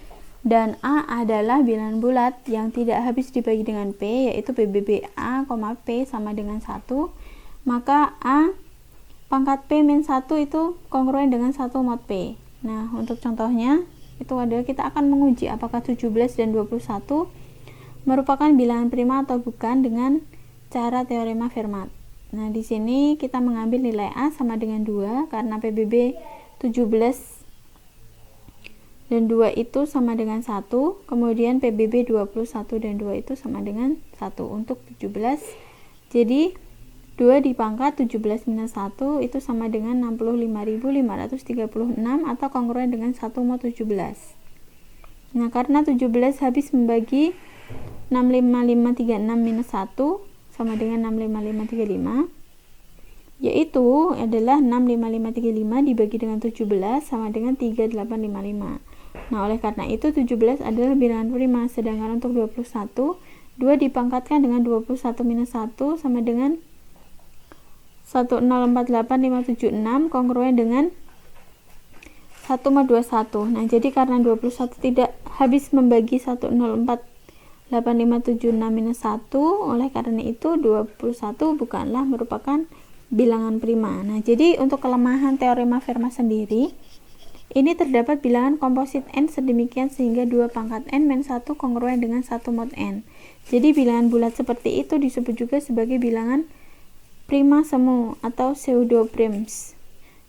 A: dan A adalah bilangan bulat yang tidak habis dibagi dengan P, yaitu PBB A, P sama dengan 1, maka A pangkat P min 1 itu kongruen dengan 1 mod P. Nah, untuk contohnya itu adalah kita akan menguji apakah 17 dan 21 merupakan bilangan prima atau bukan dengan cara teorema Fermat. Nah, di sini kita mengambil nilai A sama dengan 2 karena PBB 17 dan 2 itu sama dengan 1, kemudian PBB 21 dan 2 itu sama dengan 1 untuk 17. Jadi 2 dipangkat 17 minus 1 itu sama dengan 65.536 atau kongruen dengan 1 mod 17. Nah, karena 17 habis membagi 65536 minus 1 sama dengan 65535, yaitu adalah 65535 dibagi dengan 17 sama dengan 3855. Nah, oleh karena itu 17 adalah bilangan prima, sedangkan untuk 21 2 dipangkatkan dengan 21 minus 1 sama dengan 1048576 kongruen dengan 1 mod 21. Nah, jadi karena 21 tidak habis membagi 1048576-1, oleh karena itu 21 bukanlah merupakan bilangan prima. Nah, jadi untuk kelemahan teorema Fermat sendiri, ini terdapat bilangan komposit n sedemikian sehingga 2 pangkat n min 1 kongruen dengan 1 mod n. Jadi bilangan bulat seperti itu disebut juga sebagai bilangan prima semu atau pseudo prims.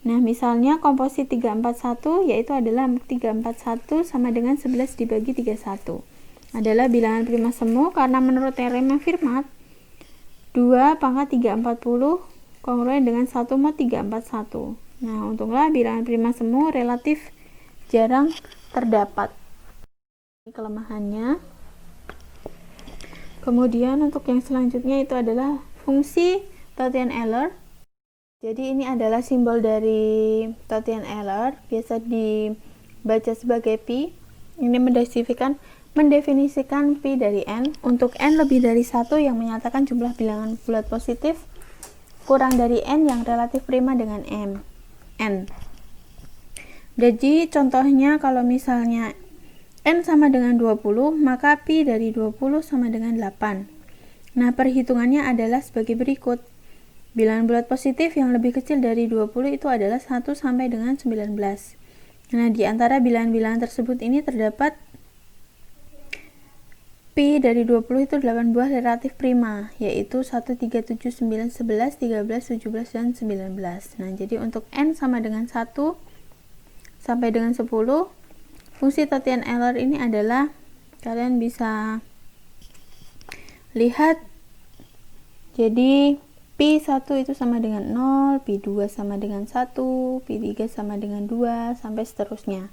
A: Nah, misalnya komposit 341 yaitu adalah 341 sama dengan 11 dibagi 31. Adalah bilangan prima semu karena menurut teorema Fermat 2 pangkat 340 kongruen dengan 1 mod 341. Nah, untunglah bilangan prima semu relatif jarang terdapat. Ini kelemahannya. Kemudian untuk yang selanjutnya itu adalah fungsi Tothian-Euler. Jadi ini adalah simbol dari Tothian-Euler, biasa dibaca sebagai pi. Ini mendefinisikan pi dari n untuk n lebih dari 1 yang menyatakan jumlah bilangan bulat positif kurang dari n yang relatif prima dengan n. Jadi contohnya kalau misalnya n sama dengan 20, maka pi dari 20 sama dengan 8. Nah, perhitungannya adalah sebagai berikut. Bilangan bulat positif yang lebih kecil dari 20 itu adalah 1 sampai dengan 19. Nah, di antara bilangan-bilangan tersebut ini terdapat pi dari 20 itu 8 buah relatif prima, yaitu 1, 3, 7, 9, 11, 13, 17, dan 19. Nah, jadi untuk n sama dengan 1 sampai dengan 10, fungsi Tothian-Euler ini adalah, kalian bisa lihat, jadi pi 1 itu sama dengan 0, pi 2 sama dengan 1, pi 3 sama dengan 2, sampai seterusnya.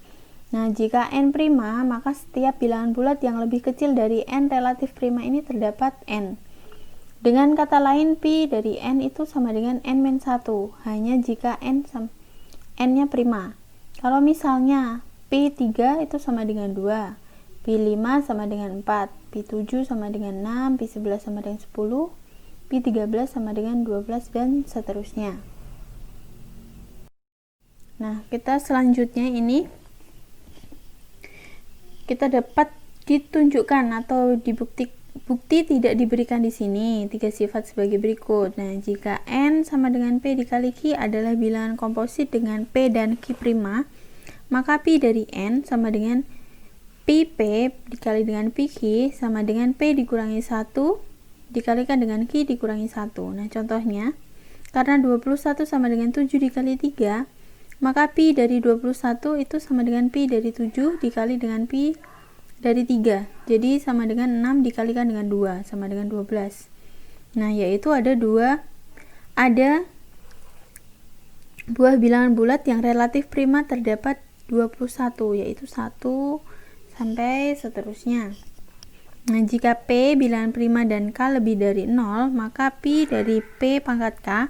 A: Nah, jika n prima, maka setiap bilangan bulat yang lebih kecil dari n relatif prima ini terdapat n. Dengan kata lain, pi dari n itu sama dengan n-1, hanya jika n-nya prima. Kalau misalnya pi 3 itu sama dengan 2, pi 5 sama dengan 4, pi 7 sama dengan 6, pi 11 sama dengan 10, pi 13 sama dengan 12, dan seterusnya. Nah, kita selanjutnya ini kita dapat ditunjukkan atau bukti tidak diberikan di sini 3 sifat sebagai berikut. Nah, jika n sama dengan p dikali q adalah bilangan komposit dengan p dan q prima, maka pi dari n sama dengan pi p dikali dengan pi q sama dengan p dikurangi 1 dikalikan dengan q dikurangi 1. Nah, contohnya, karena 21 sama dengan 7 dikali 3, maka pi dari 21 itu sama dengan pi dari 7 dikali dengan pi dari 3. Jadi sama dengan 6 dikalikan dengan 2, sama dengan 12. Nah, yaitu ada buah bilangan bulat yang relatif prima terdapat 21, yaitu 1 sampai seterusnya. Nah, jika p bilangan prima dan k lebih dari 0, maka pi dari p pangkat k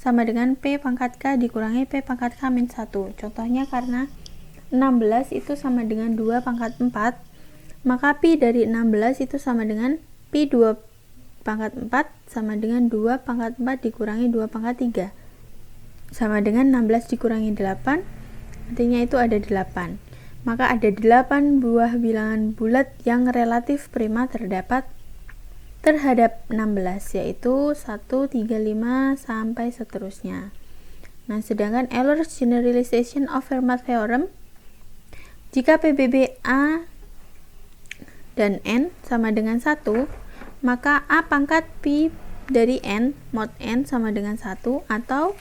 A: sama dengan P pangkat K dikurangi P pangkat K min 1. Contohnya karena 16 itu sama dengan 2 pangkat 4, maka pi dari 16 itu sama dengan pi 2 pangkat 4 sama dengan 2 pangkat 4 dikurangi 2 pangkat 3. Sama dengan 16 dikurangi 8, artinya itu ada 8. Maka ada 8 buah bilangan bulat yang relatif prima terhadap 16, yaitu 1, 3, 5, sampai seterusnya. Nah, sedangkan Euler's generalization of Fermat theorem, jika PBB A dan N sama dengan 1, maka A pangkat pi dari N mod N sama dengan 1, atau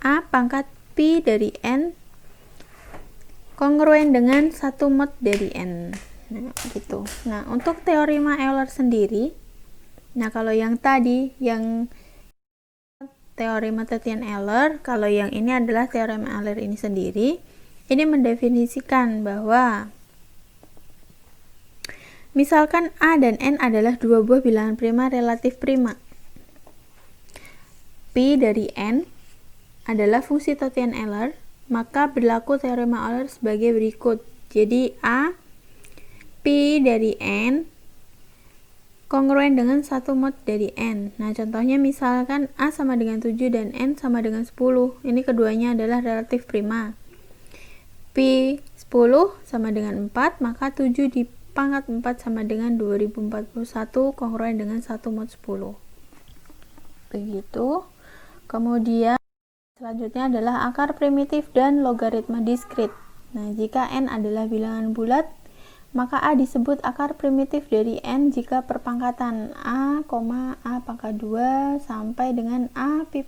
A: A pangkat pi dari N kongruen dengan 1 mod dari N. Nah, gitu. Nah, untuk teorema Euler sendiri, nah, kalau yang tadi yang teorema Tothian-Euler, kalau yang ini adalah teorema Euler ini sendiri, ini mendefinisikan bahwa misalkan A dan N adalah dua buah bilangan prima relatif prima. Pi dari N adalah fungsi Tothian-Euler, maka berlaku teorema Euler sebagai berikut. Jadi A pi dari N kongruen dengan 1 mod dari N. Nah, contohnya misalkan A sama dengan 7 dan N sama dengan 10. Ini keduanya adalah relatif prima. Pi sama dengan 4, maka 7 dipangkat 4 sama dengan 2041 kongruen dengan 1 mod 10. Begitu. Kemudian selanjutnya adalah akar primitif dan logaritma diskrit. Nah, jika n adalah bilangan bulat, maka A disebut akar primitif dari n jika perpangkatan A, A pangkat 2 sampai dengan A pi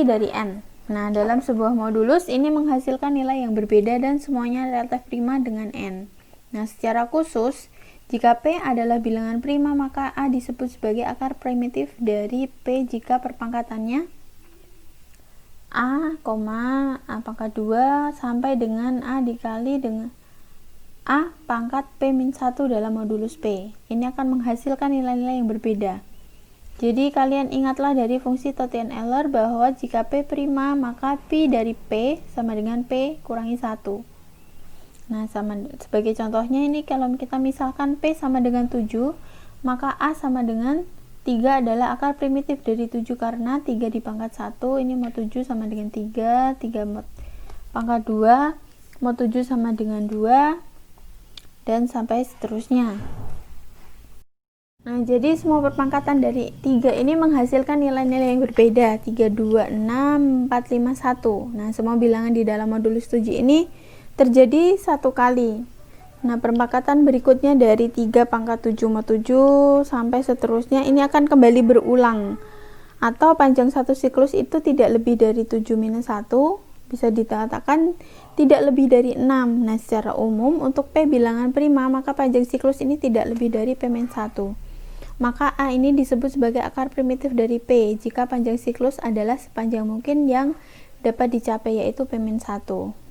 A: dari n. Nah, dalam sebuah modulus ini menghasilkan nilai yang berbeda dan semuanya relatif prima dengan n. Nah, secara khusus, jika P adalah bilangan prima, maka A disebut sebagai akar primitif dari P jika perpangkatannya A, A pangkat 2 sampai dengan A dikali dengan A pangkat P-1 dalam modulus P. Ini akan menghasilkan nilai-nilai yang berbeda. Jadi kalian ingatlah dari fungsi Tottian-Euler bahwa jika P prima, maka pi dari P sama dengan P kurangi 1. Nah, sebagai contohnya ini kalau kita misalkan P sama dengan 7, maka A sama dengan 3 adalah akar primitif dari 7 karena 3 dipangkat 1, ini mod 7 sama dengan 3 mod pangkat 2, mod 7 sama dengan 2, dan sampai seterusnya. Nah, jadi semua perpangkatan dari 3 ini menghasilkan nilai-nilai yang berbeda, 3, 2, 6, 4, 5, 1. Nah, semua bilangan di dalam modulus 7 ini terjadi satu kali. Nah, perpangkatan berikutnya dari 3 pangkat 7 mod 7 sampai seterusnya ini akan kembali berulang. Atau panjang satu siklus itu tidak lebih dari 7 minus 1, bisa dikatakan tidak lebih dari 6. Nah, secara umum untuk P bilangan prima, maka panjang siklus ini tidak lebih dari P-1. Maka A ini disebut sebagai akar primitif dari P jika panjang siklus adalah sepanjang mungkin yang dapat dicapai, yaitu P-1.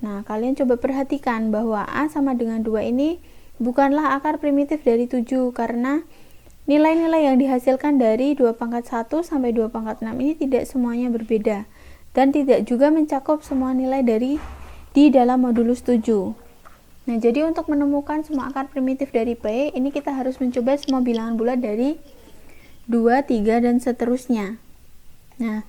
A: Nah, kalian coba perhatikan bahwa A sama dengan 2 ini bukanlah akar primitif dari 7 karena nilai-nilai yang dihasilkan dari 2 pangkat 1 sampai 2 pangkat 6 ini tidak semuanya berbeda dan tidak juga mencakup semua nilai di dalam modulus 7. Nah, jadi untuk menemukan semua akar primitif dari P, ini kita harus mencoba semua bilangan bulat dari 2, 3, dan seterusnya. Nah,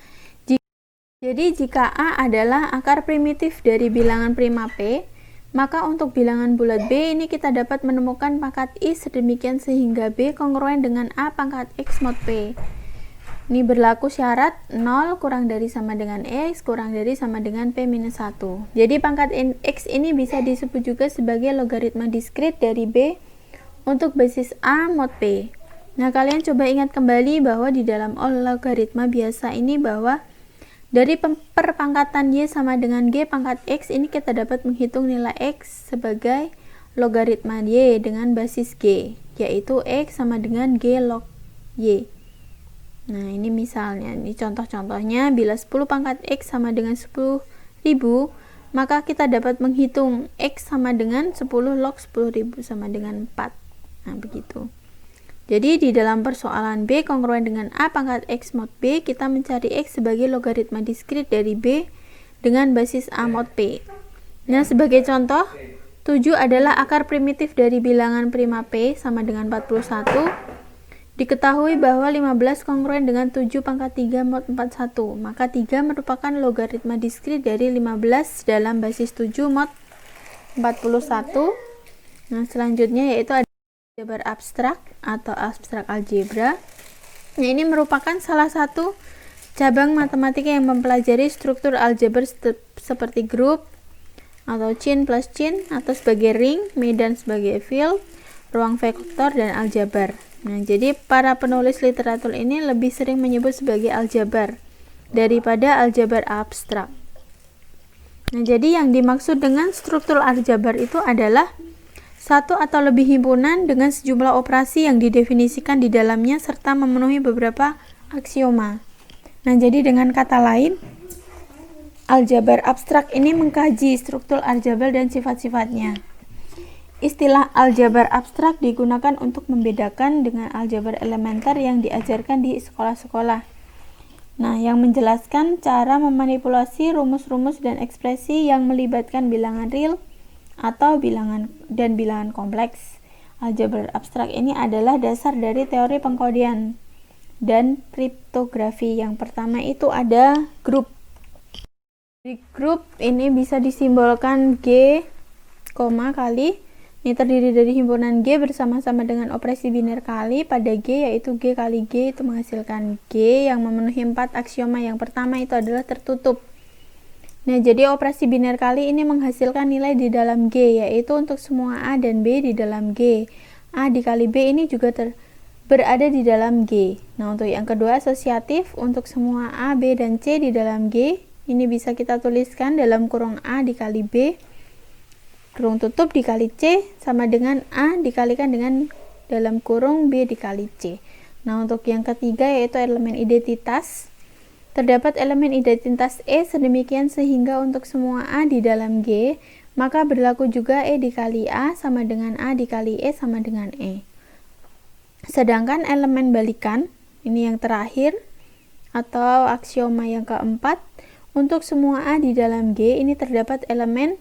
A: jadi jika A adalah akar primitif dari bilangan prima P, maka untuk bilangan bulat B ini kita dapat menemukan pangkat I sedemikian sehingga B kongruen dengan A pangkat X mod P. Ini berlaku syarat 0 kurang dari sama dengan X kurang dari sama dengan P-1. Jadi pangkat X ini bisa disebut juga sebagai logaritma diskrit dari B untuk basis A mod P. Nah, kalian coba ingat kembali bahwa di dalam logaritma biasa ini bahwa dari perpangkatan Y sama dengan G pangkat X ini kita dapat menghitung nilai X sebagai logaritma Y dengan basis G, yaitu X sama dengan G log Y. Nah, ini misalnya, ini contoh-contohnya, bila 10 pangkat X sama dengan 10.000, maka kita dapat menghitung X sama dengan 10 log 10.000 sama dengan 4. Nah, begitu. Jadi, di dalam persoalan B kongruen dengan A pangkat X mod B, kita mencari X sebagai logaritma diskrit dari B dengan basis A mod P. Nah, sebagai contoh, 7 adalah akar primitif dari bilangan prima P sama dengan 41. Diketahui bahwa 15 kongruen dengan 7 pangkat 3 mod 41, maka 3 merupakan logaritma diskrit dari 15 dalam basis 7 mod 41. Nah, selanjutnya yaitu aljabar abstrak atau abstrak algebra. Nah, ini merupakan salah satu cabang matematika yang mempelajari struktur aljabar seperti grup atau chain plus chain atau sebagai ring, medan sebagai field, ruang vektor, dan aljabar. Nah, jadi para penulis literatur ini lebih sering menyebut sebagai aljabar daripada aljabar abstrak. Nah, jadi yang dimaksud dengan struktur aljabar itu adalah satu atau lebih himpunan dengan sejumlah operasi yang didefinisikan di dalamnya serta memenuhi beberapa aksioma. Nah, jadi dengan kata lain, aljabar abstrak ini mengkaji struktur aljabar dan sifat-sifatnya. Istilah aljabar abstrak digunakan untuk membedakan dengan aljabar elementer yang diajarkan di sekolah-sekolah. Nah, yang menjelaskan cara memanipulasi rumus-rumus dan ekspresi yang melibatkan bilangan real atau bilangan kompleks. Aljabar abstrak ini adalah dasar dari teori pengkodean dan kriptografi. Yang pertama itu ada grup. Di grup ini bisa disimbolkan G koma kali, ini terdiri dari himpunan G bersama-sama dengan operasi biner kali pada G, yaitu G kali G itu menghasilkan G yang memenuhi 4 aksioma. Yang pertama itu adalah tertutup. Nah, jadi operasi biner kali ini menghasilkan nilai di dalam G, yaitu untuk semua A dan B di dalam G. A dikali B ini juga berada di dalam G. Nah, untuk yang kedua asosiatif, untuk semua A, B, dan C di dalam G, ini bisa kita tuliskan dalam kurung A dikali B, kurung tutup dikali C, sama dengan A dikalikan dengan dalam kurung B dikali C. Nah, untuk yang ketiga yaitu elemen identitas. Terdapat elemen identitas E sedemikian sehingga untuk semua A di dalam G, maka berlaku juga E dikali A sama dengan A dikali E sama dengan E. Sedangkan elemen balikan, ini yang terakhir, atau aksioma yang keempat, untuk semua A di dalam G, ini terdapat elemen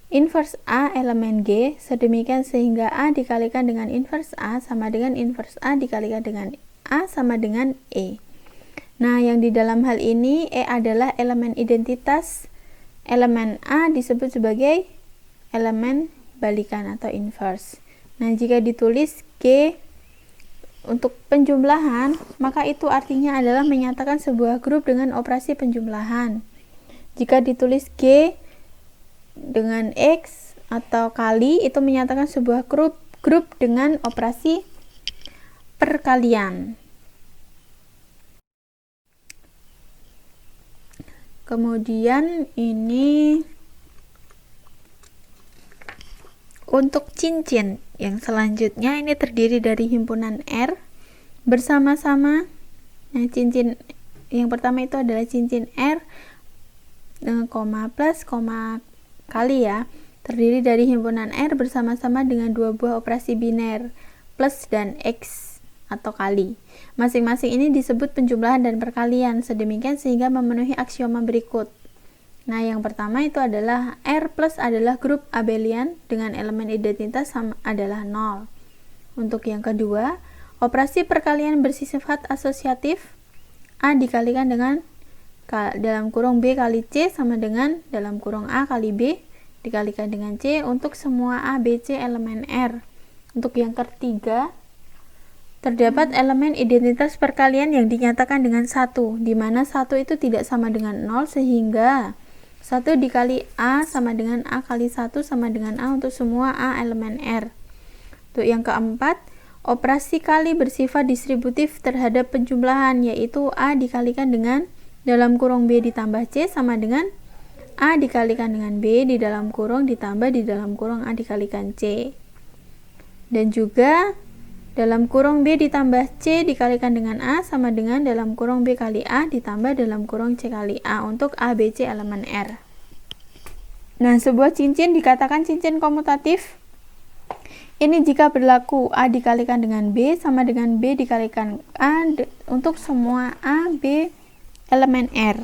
A: inverse A elemen G, sedemikian sehingga A dikalikan dengan inverse A sama dengan inverse A dikalikan dengan A sama dengan E. Nah, yang di dalam hal ini E adalah elemen identitas, elemen A disebut sebagai elemen balikan atau inverse. Nah, jika ditulis G untuk penjumlahan, maka itu artinya adalah menyatakan sebuah grup dengan operasi penjumlahan. Jika ditulis G dengan X atau kali, itu menyatakan sebuah grup dengan operasi perkalian. Kemudian ini untuk cincin yang selanjutnya, ini terdiri dari himpunan R bersama-sama. Nah, cincin yang pertama itu adalah cincin R koma plus koma kali ya, terdiri dari himpunan R bersama-sama dengan dua buah operasi biner plus dan X atau kali. Masing-masing ini disebut penjumlahan dan perkalian, sedemikian sehingga memenuhi aksioma berikut. Nah, yang pertama itu adalah R plus adalah grup abelian dengan elemen identitas adalah 0. Untuk yang kedua, operasi perkalian bersifat asosiatif. A dikalikan dengan dalam kurung B kali C sama dengan dalam kurung A kali B dikalikan dengan C untuk semua A, B, C elemen R. Untuk yang ketiga, terdapat elemen identitas perkalian yang dinyatakan dengan 1, di mana 1 itu tidak sama dengan 0, sehingga 1 dikali A sama dengan A kali 1 sama dengan A untuk semua A elemen R. Untuk yang keempat, operasi kali bersifat distributif terhadap penjumlahan, yaitu A dikalikan dengan dalam kurung B ditambah C sama dengan A dikalikan dengan B di dalam kurung ditambah di dalam kurung A dikalikan C. Dan juga dalam kurung B ditambah C dikalikan dengan A sama dengan dalam kurung B kali A ditambah dalam kurung C kali A untuk A, B, C elemen R. Nah, sebuah cincin dikatakan cincin komutatif. Ini jika berlaku A dikalikan dengan B sama dengan B dikalikan A untuk semua A, B elemen R.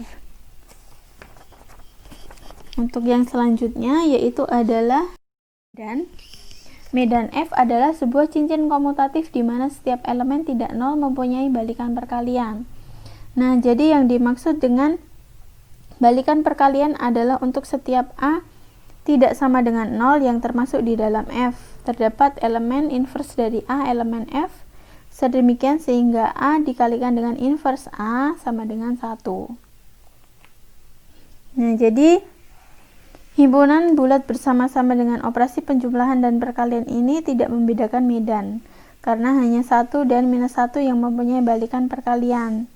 A: Untuk yang selanjutnya yaitu adalah medan F adalah sebuah cincin komutatif di mana setiap elemen tidak nol mempunyai balikan perkalian. Nah, jadi yang dimaksud dengan balikan perkalian adalah untuk setiap A tidak sama dengan 0 yang termasuk di dalam F. Terdapat elemen inverse dari A elemen F, sedemikian sehingga A dikalikan dengan inverse A sama dengan 1. Nah, jadi himpunan bulat bersama-sama dengan operasi penjumlahan dan perkalian ini tidak membedakan medan, karena hanya 1 dan minus 1 yang mempunyai balikan perkalian,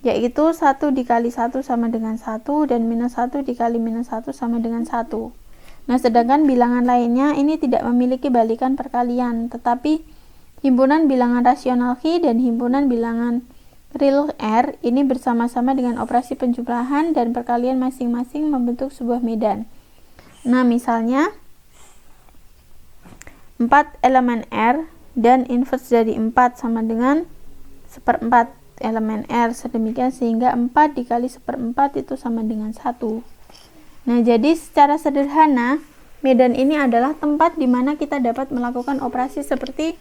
A: yaitu 1 dikali 1 sama dengan 1 dan minus 1 dikali minus 1 sama dengan 1. Nah, sedangkan bilangan lainnya ini tidak memiliki balikan perkalian, tetapi himpunan bilangan rasional Q dan himpunan bilangan real R ini bersama-sama dengan operasi penjumlahan dan perkalian masing-masing membentuk sebuah medan. Nah, misalnya 4 elemen R dan inverse dari 4 sama dengan 1/4 elemen R, sedemikian sehingga 4 dikali 1/4 itu sama dengan 1. Nah, jadi secara sederhana medan ini adalah tempat di mana kita dapat melakukan operasi seperti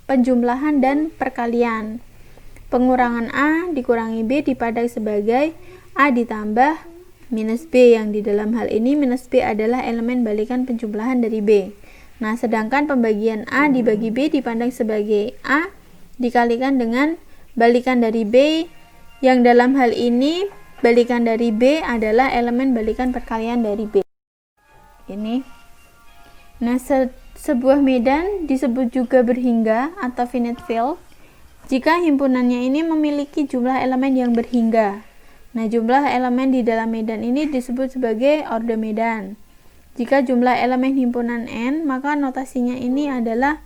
A: penjumlahan dan perkalian. Pengurangan A dikurangi B dipandang sebagai A ditambah minus B, yang di dalam hal ini minus B adalah elemen balikan penjumlahan dari B. Nah, sedangkan pembagian A dibagi B dipandang sebagai A dikalikan dengan balikan dari B, yang dalam hal ini balikan dari B adalah elemen balikan perkalian dari B. Ini. Nah, sebuah medan disebut juga berhingga atau finite field jika himpunannya ini memiliki jumlah elemen yang berhingga. Nah, jumlah elemen di dalam medan ini disebut sebagai orde medan. Jika jumlah elemen himpunan N, maka notasinya ini adalah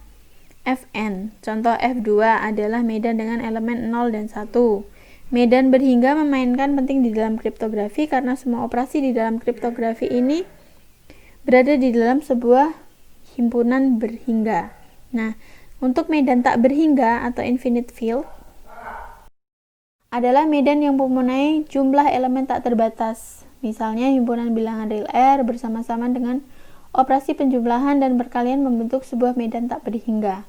A: Fn. Contoh F2 adalah medan dengan elemen 0 dan 1. Medan berhingga memainkan penting di dalam kriptografi karena semua operasi di dalam kriptografi ini berada di dalam sebuah himpunan berhingga. Nah, untuk medan tak berhingga atau infinite field adalah medan yang mempunyai jumlah elemen tak terbatas. Misalnya himpunan bilangan real R bersama-sama dengan operasi penjumlahan dan perkalian membentuk sebuah medan tak berhingga.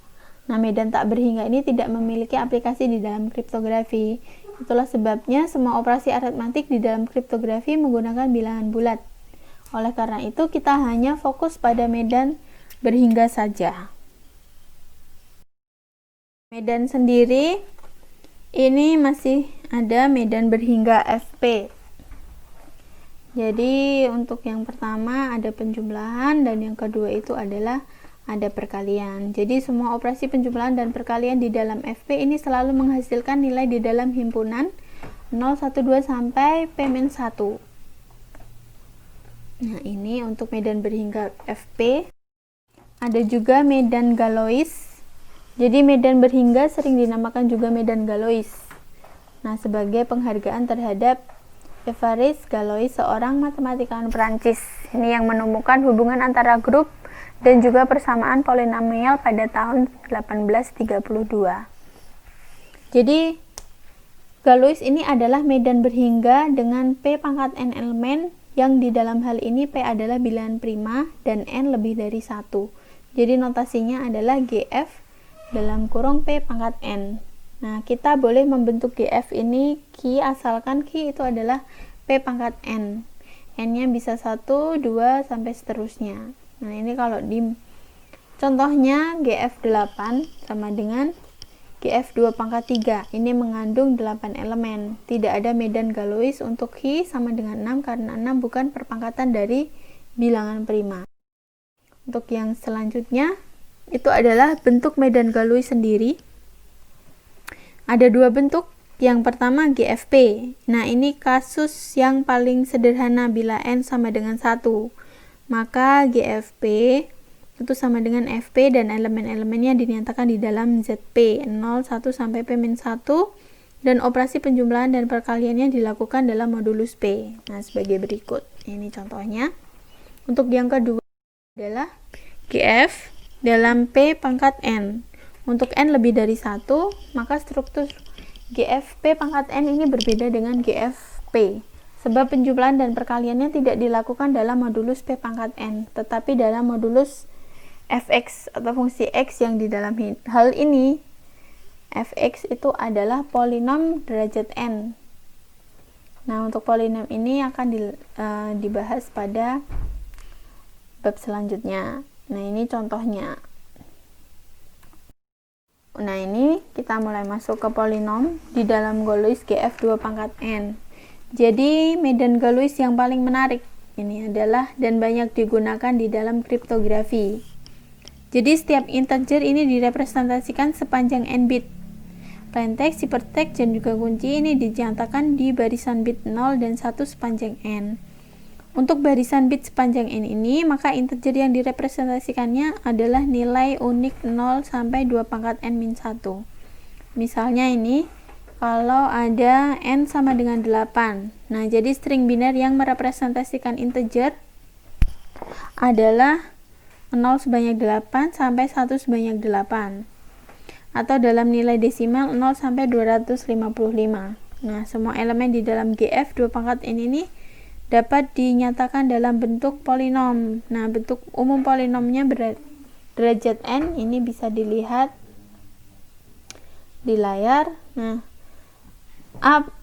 A: Nah, medan tak berhingga ini tidak memiliki aplikasi di dalam kriptografi. Itulah sebabnya semua operasi aritmatik di dalam kriptografi menggunakan bilangan bulat. Oleh karena itu, kita hanya fokus pada medan berhingga saja. Medan sendiri ini masih ada medan berhingga FP. Jadi untuk yang pertama ada penjumlahan dan yang kedua itu adalah ada perkalian. Jadi semua operasi penjumlahan dan perkalian di dalam FP ini selalu menghasilkan nilai di dalam himpunan 0, 1, 2 sampai P-1. Nah, ini untuk medan berhingga FP. Ada juga medan Galois. Jadi medan berhingga sering dinamakan juga medan Galois. Nah, sebagai penghargaan terhadap Évariste Galois, seorang matematikawan Prancis. Ini yang menemukan hubungan antara grup dan juga persamaan polinomial pada tahun 1832. Jadi Galois ini adalah medan berhingga dengan P pangkat N elemen, yang di dalam hal ini P adalah bilangan prima dan N lebih dari 1. Jadi notasinya adalah GF dalam kurung P pangkat N. Nah, kita boleh membentuk GF ini Q asalkan Q itu adalah P pangkat N. N-nya bisa 1, 2, sampai seterusnya. Nah, ini kalau di contohnya GF 8 sama dengan GF 2 pangkat 3. Ini mengandung 8 elemen. Tidak ada medan Galois untuk Q sama dengan 6 karena 6 bukan perpangkatan dari bilangan prima. Untuk yang selanjutnya itu adalah bentuk medan Galois sendiri. Ada dua bentuk. Yang pertama GFP. Nah, ini kasus yang paling sederhana bila N sama dengan 1. Maka GFP itu sama dengan FP dan elemen-elemennya dinyatakan di dalam ZP 0, 1 sampai P-1 dan operasi penjumlahan dan perkaliannya dilakukan dalam modulus P. Nah, sebagai berikut. Ini contohnya. Untuk yang kedua adalah GF dalam P pangkat N. Untuk N lebih dari 1, maka struktur GFP pangkat N ini berbeda dengan GFP. Sebab penjumlahan dan perkaliannya tidak dilakukan dalam modulus P pangkat N, tetapi dalam modulus Fx atau fungsi X, yang di dalam hal ini Fx itu adalah polinom derajat N. Nah, untuk polinom ini akan dibahas pada bab selanjutnya. Nah, ini contohnya. Nah, ini kita mulai masuk ke polinom di dalam Galois GF 2 pangkat N. Jadi, medan Galois yang paling menarik ini adalah dan banyak digunakan di dalam kriptografi. Jadi, setiap integer ini direpresentasikan sepanjang n bit. Plaintext, ciphertext, dan juga kunci ini dinyatakan di barisan bit 0 dan 1 sepanjang n. Untuk barisan bit sepanjang n ini, maka integer yang direpresentasikannya adalah nilai unik 0 sampai 2 pangkat n-1. Misalnya ini, kalau ada n sama dengan 8. Nah, jadi string biner yang merepresentasikan integer adalah 0 sebanyak 8 sampai 1 sebanyak 8. Atau dalam nilai desimal 0 sampai 255. Nah, semua elemen di dalam GF 2 pangkat n ini dapat dinyatakan dalam bentuk polinom. Nah, bentuk umum polinomnya derajat n, ini bisa dilihat di layar. Nah,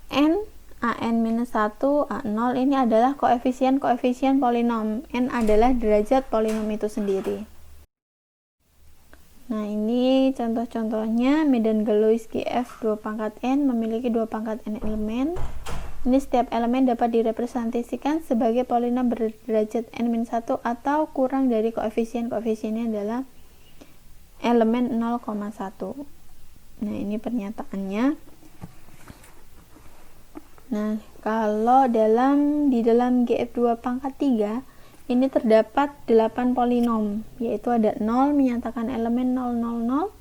A: n AN-1, A0 ini adalah koefisien-koefisien polinom. N adalah derajat polinom itu sendiri. Nah, ini contoh-contohnya medan Galois GF 2 pangkat N memiliki 2 pangkat N elemen. Ini setiap elemen dapat direpresentasikan sebagai polinom berderajat N-1 atau kurang dari koefisien-koefisiennya adalah elemen 0,1. Nah, ini pernyataannya. Nah, kalau di dalam GF2 pangkat 3 ini terdapat 8 polinom, yaitu ada 0 menyatakan elemen 000,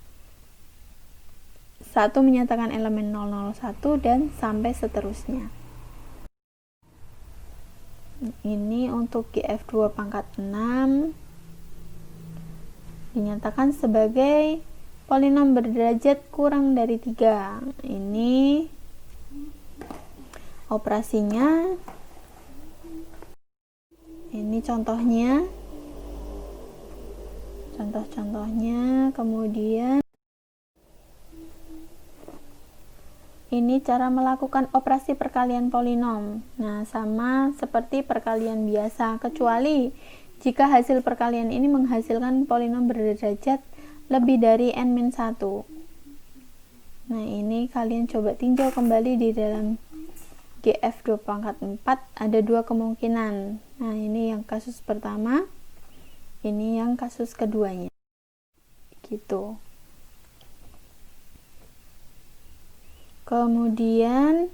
A: 1 menyatakan elemen 001, dan sampai seterusnya. Ini untuk GF2 pangkat 6 dinyatakan sebagai polinom berderajat kurang dari 3. Ini operasinya, ini contohnya, kemudian ini cara melakukan operasi perkalian polinom. Nah, sama seperti perkalian biasa, kecuali jika hasil perkalian ini menghasilkan polinom berderajat lebih dari N-1. Nah, ini kalian coba tinjau kembali di dalam GF2 pangkat 4 ada 2 kemungkinan. Nah, ini yang kasus pertama, ini yang kasus keduanya. Gitu. Kemudian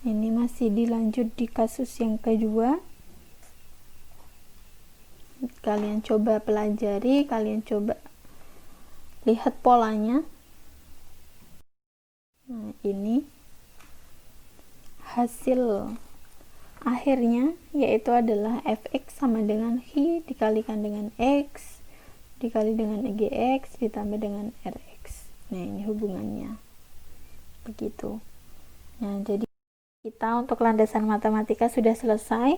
A: ini masih dilanjut di kasus yang kedua. Kalian coba pelajari, kalian coba lihat polanya. Nah, ini hasil akhirnya yaitu adalah fx sama dengan y dikalikan dengan x dikali dengan gx ditambah dengan rx. Nah, ini hubungannya begitu. Nah, jadi kita untuk landasan matematika sudah selesai.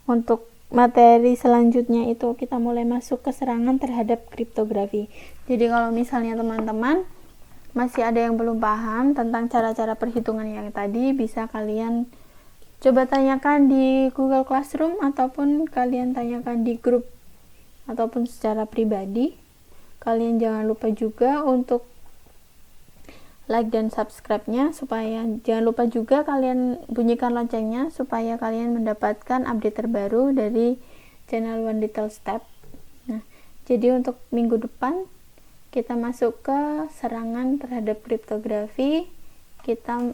A: Untuk materi selanjutnya itu kita mulai masuk ke serangan terhadap kriptografi. Jadi kalau misalnya teman-teman masih ada yang belum paham tentang cara-cara perhitungan yang tadi, bisa kalian coba tanyakan di Google Classroom ataupun kalian tanyakan di grup ataupun secara pribadi. Kalian jangan lupa juga untuk like dan subscribe-nya, supaya jangan lupa juga kalian bunyikan loncengnya supaya kalian mendapatkan update terbaru dari channel One Little Step. Nah, jadi untuk minggu depan kita masuk ke serangan terhadap kriptografi. Kita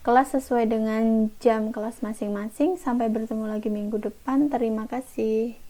A: kelas sesuai dengan jam kelas masing-masing. Sampai bertemu lagi minggu depan. Terima kasih.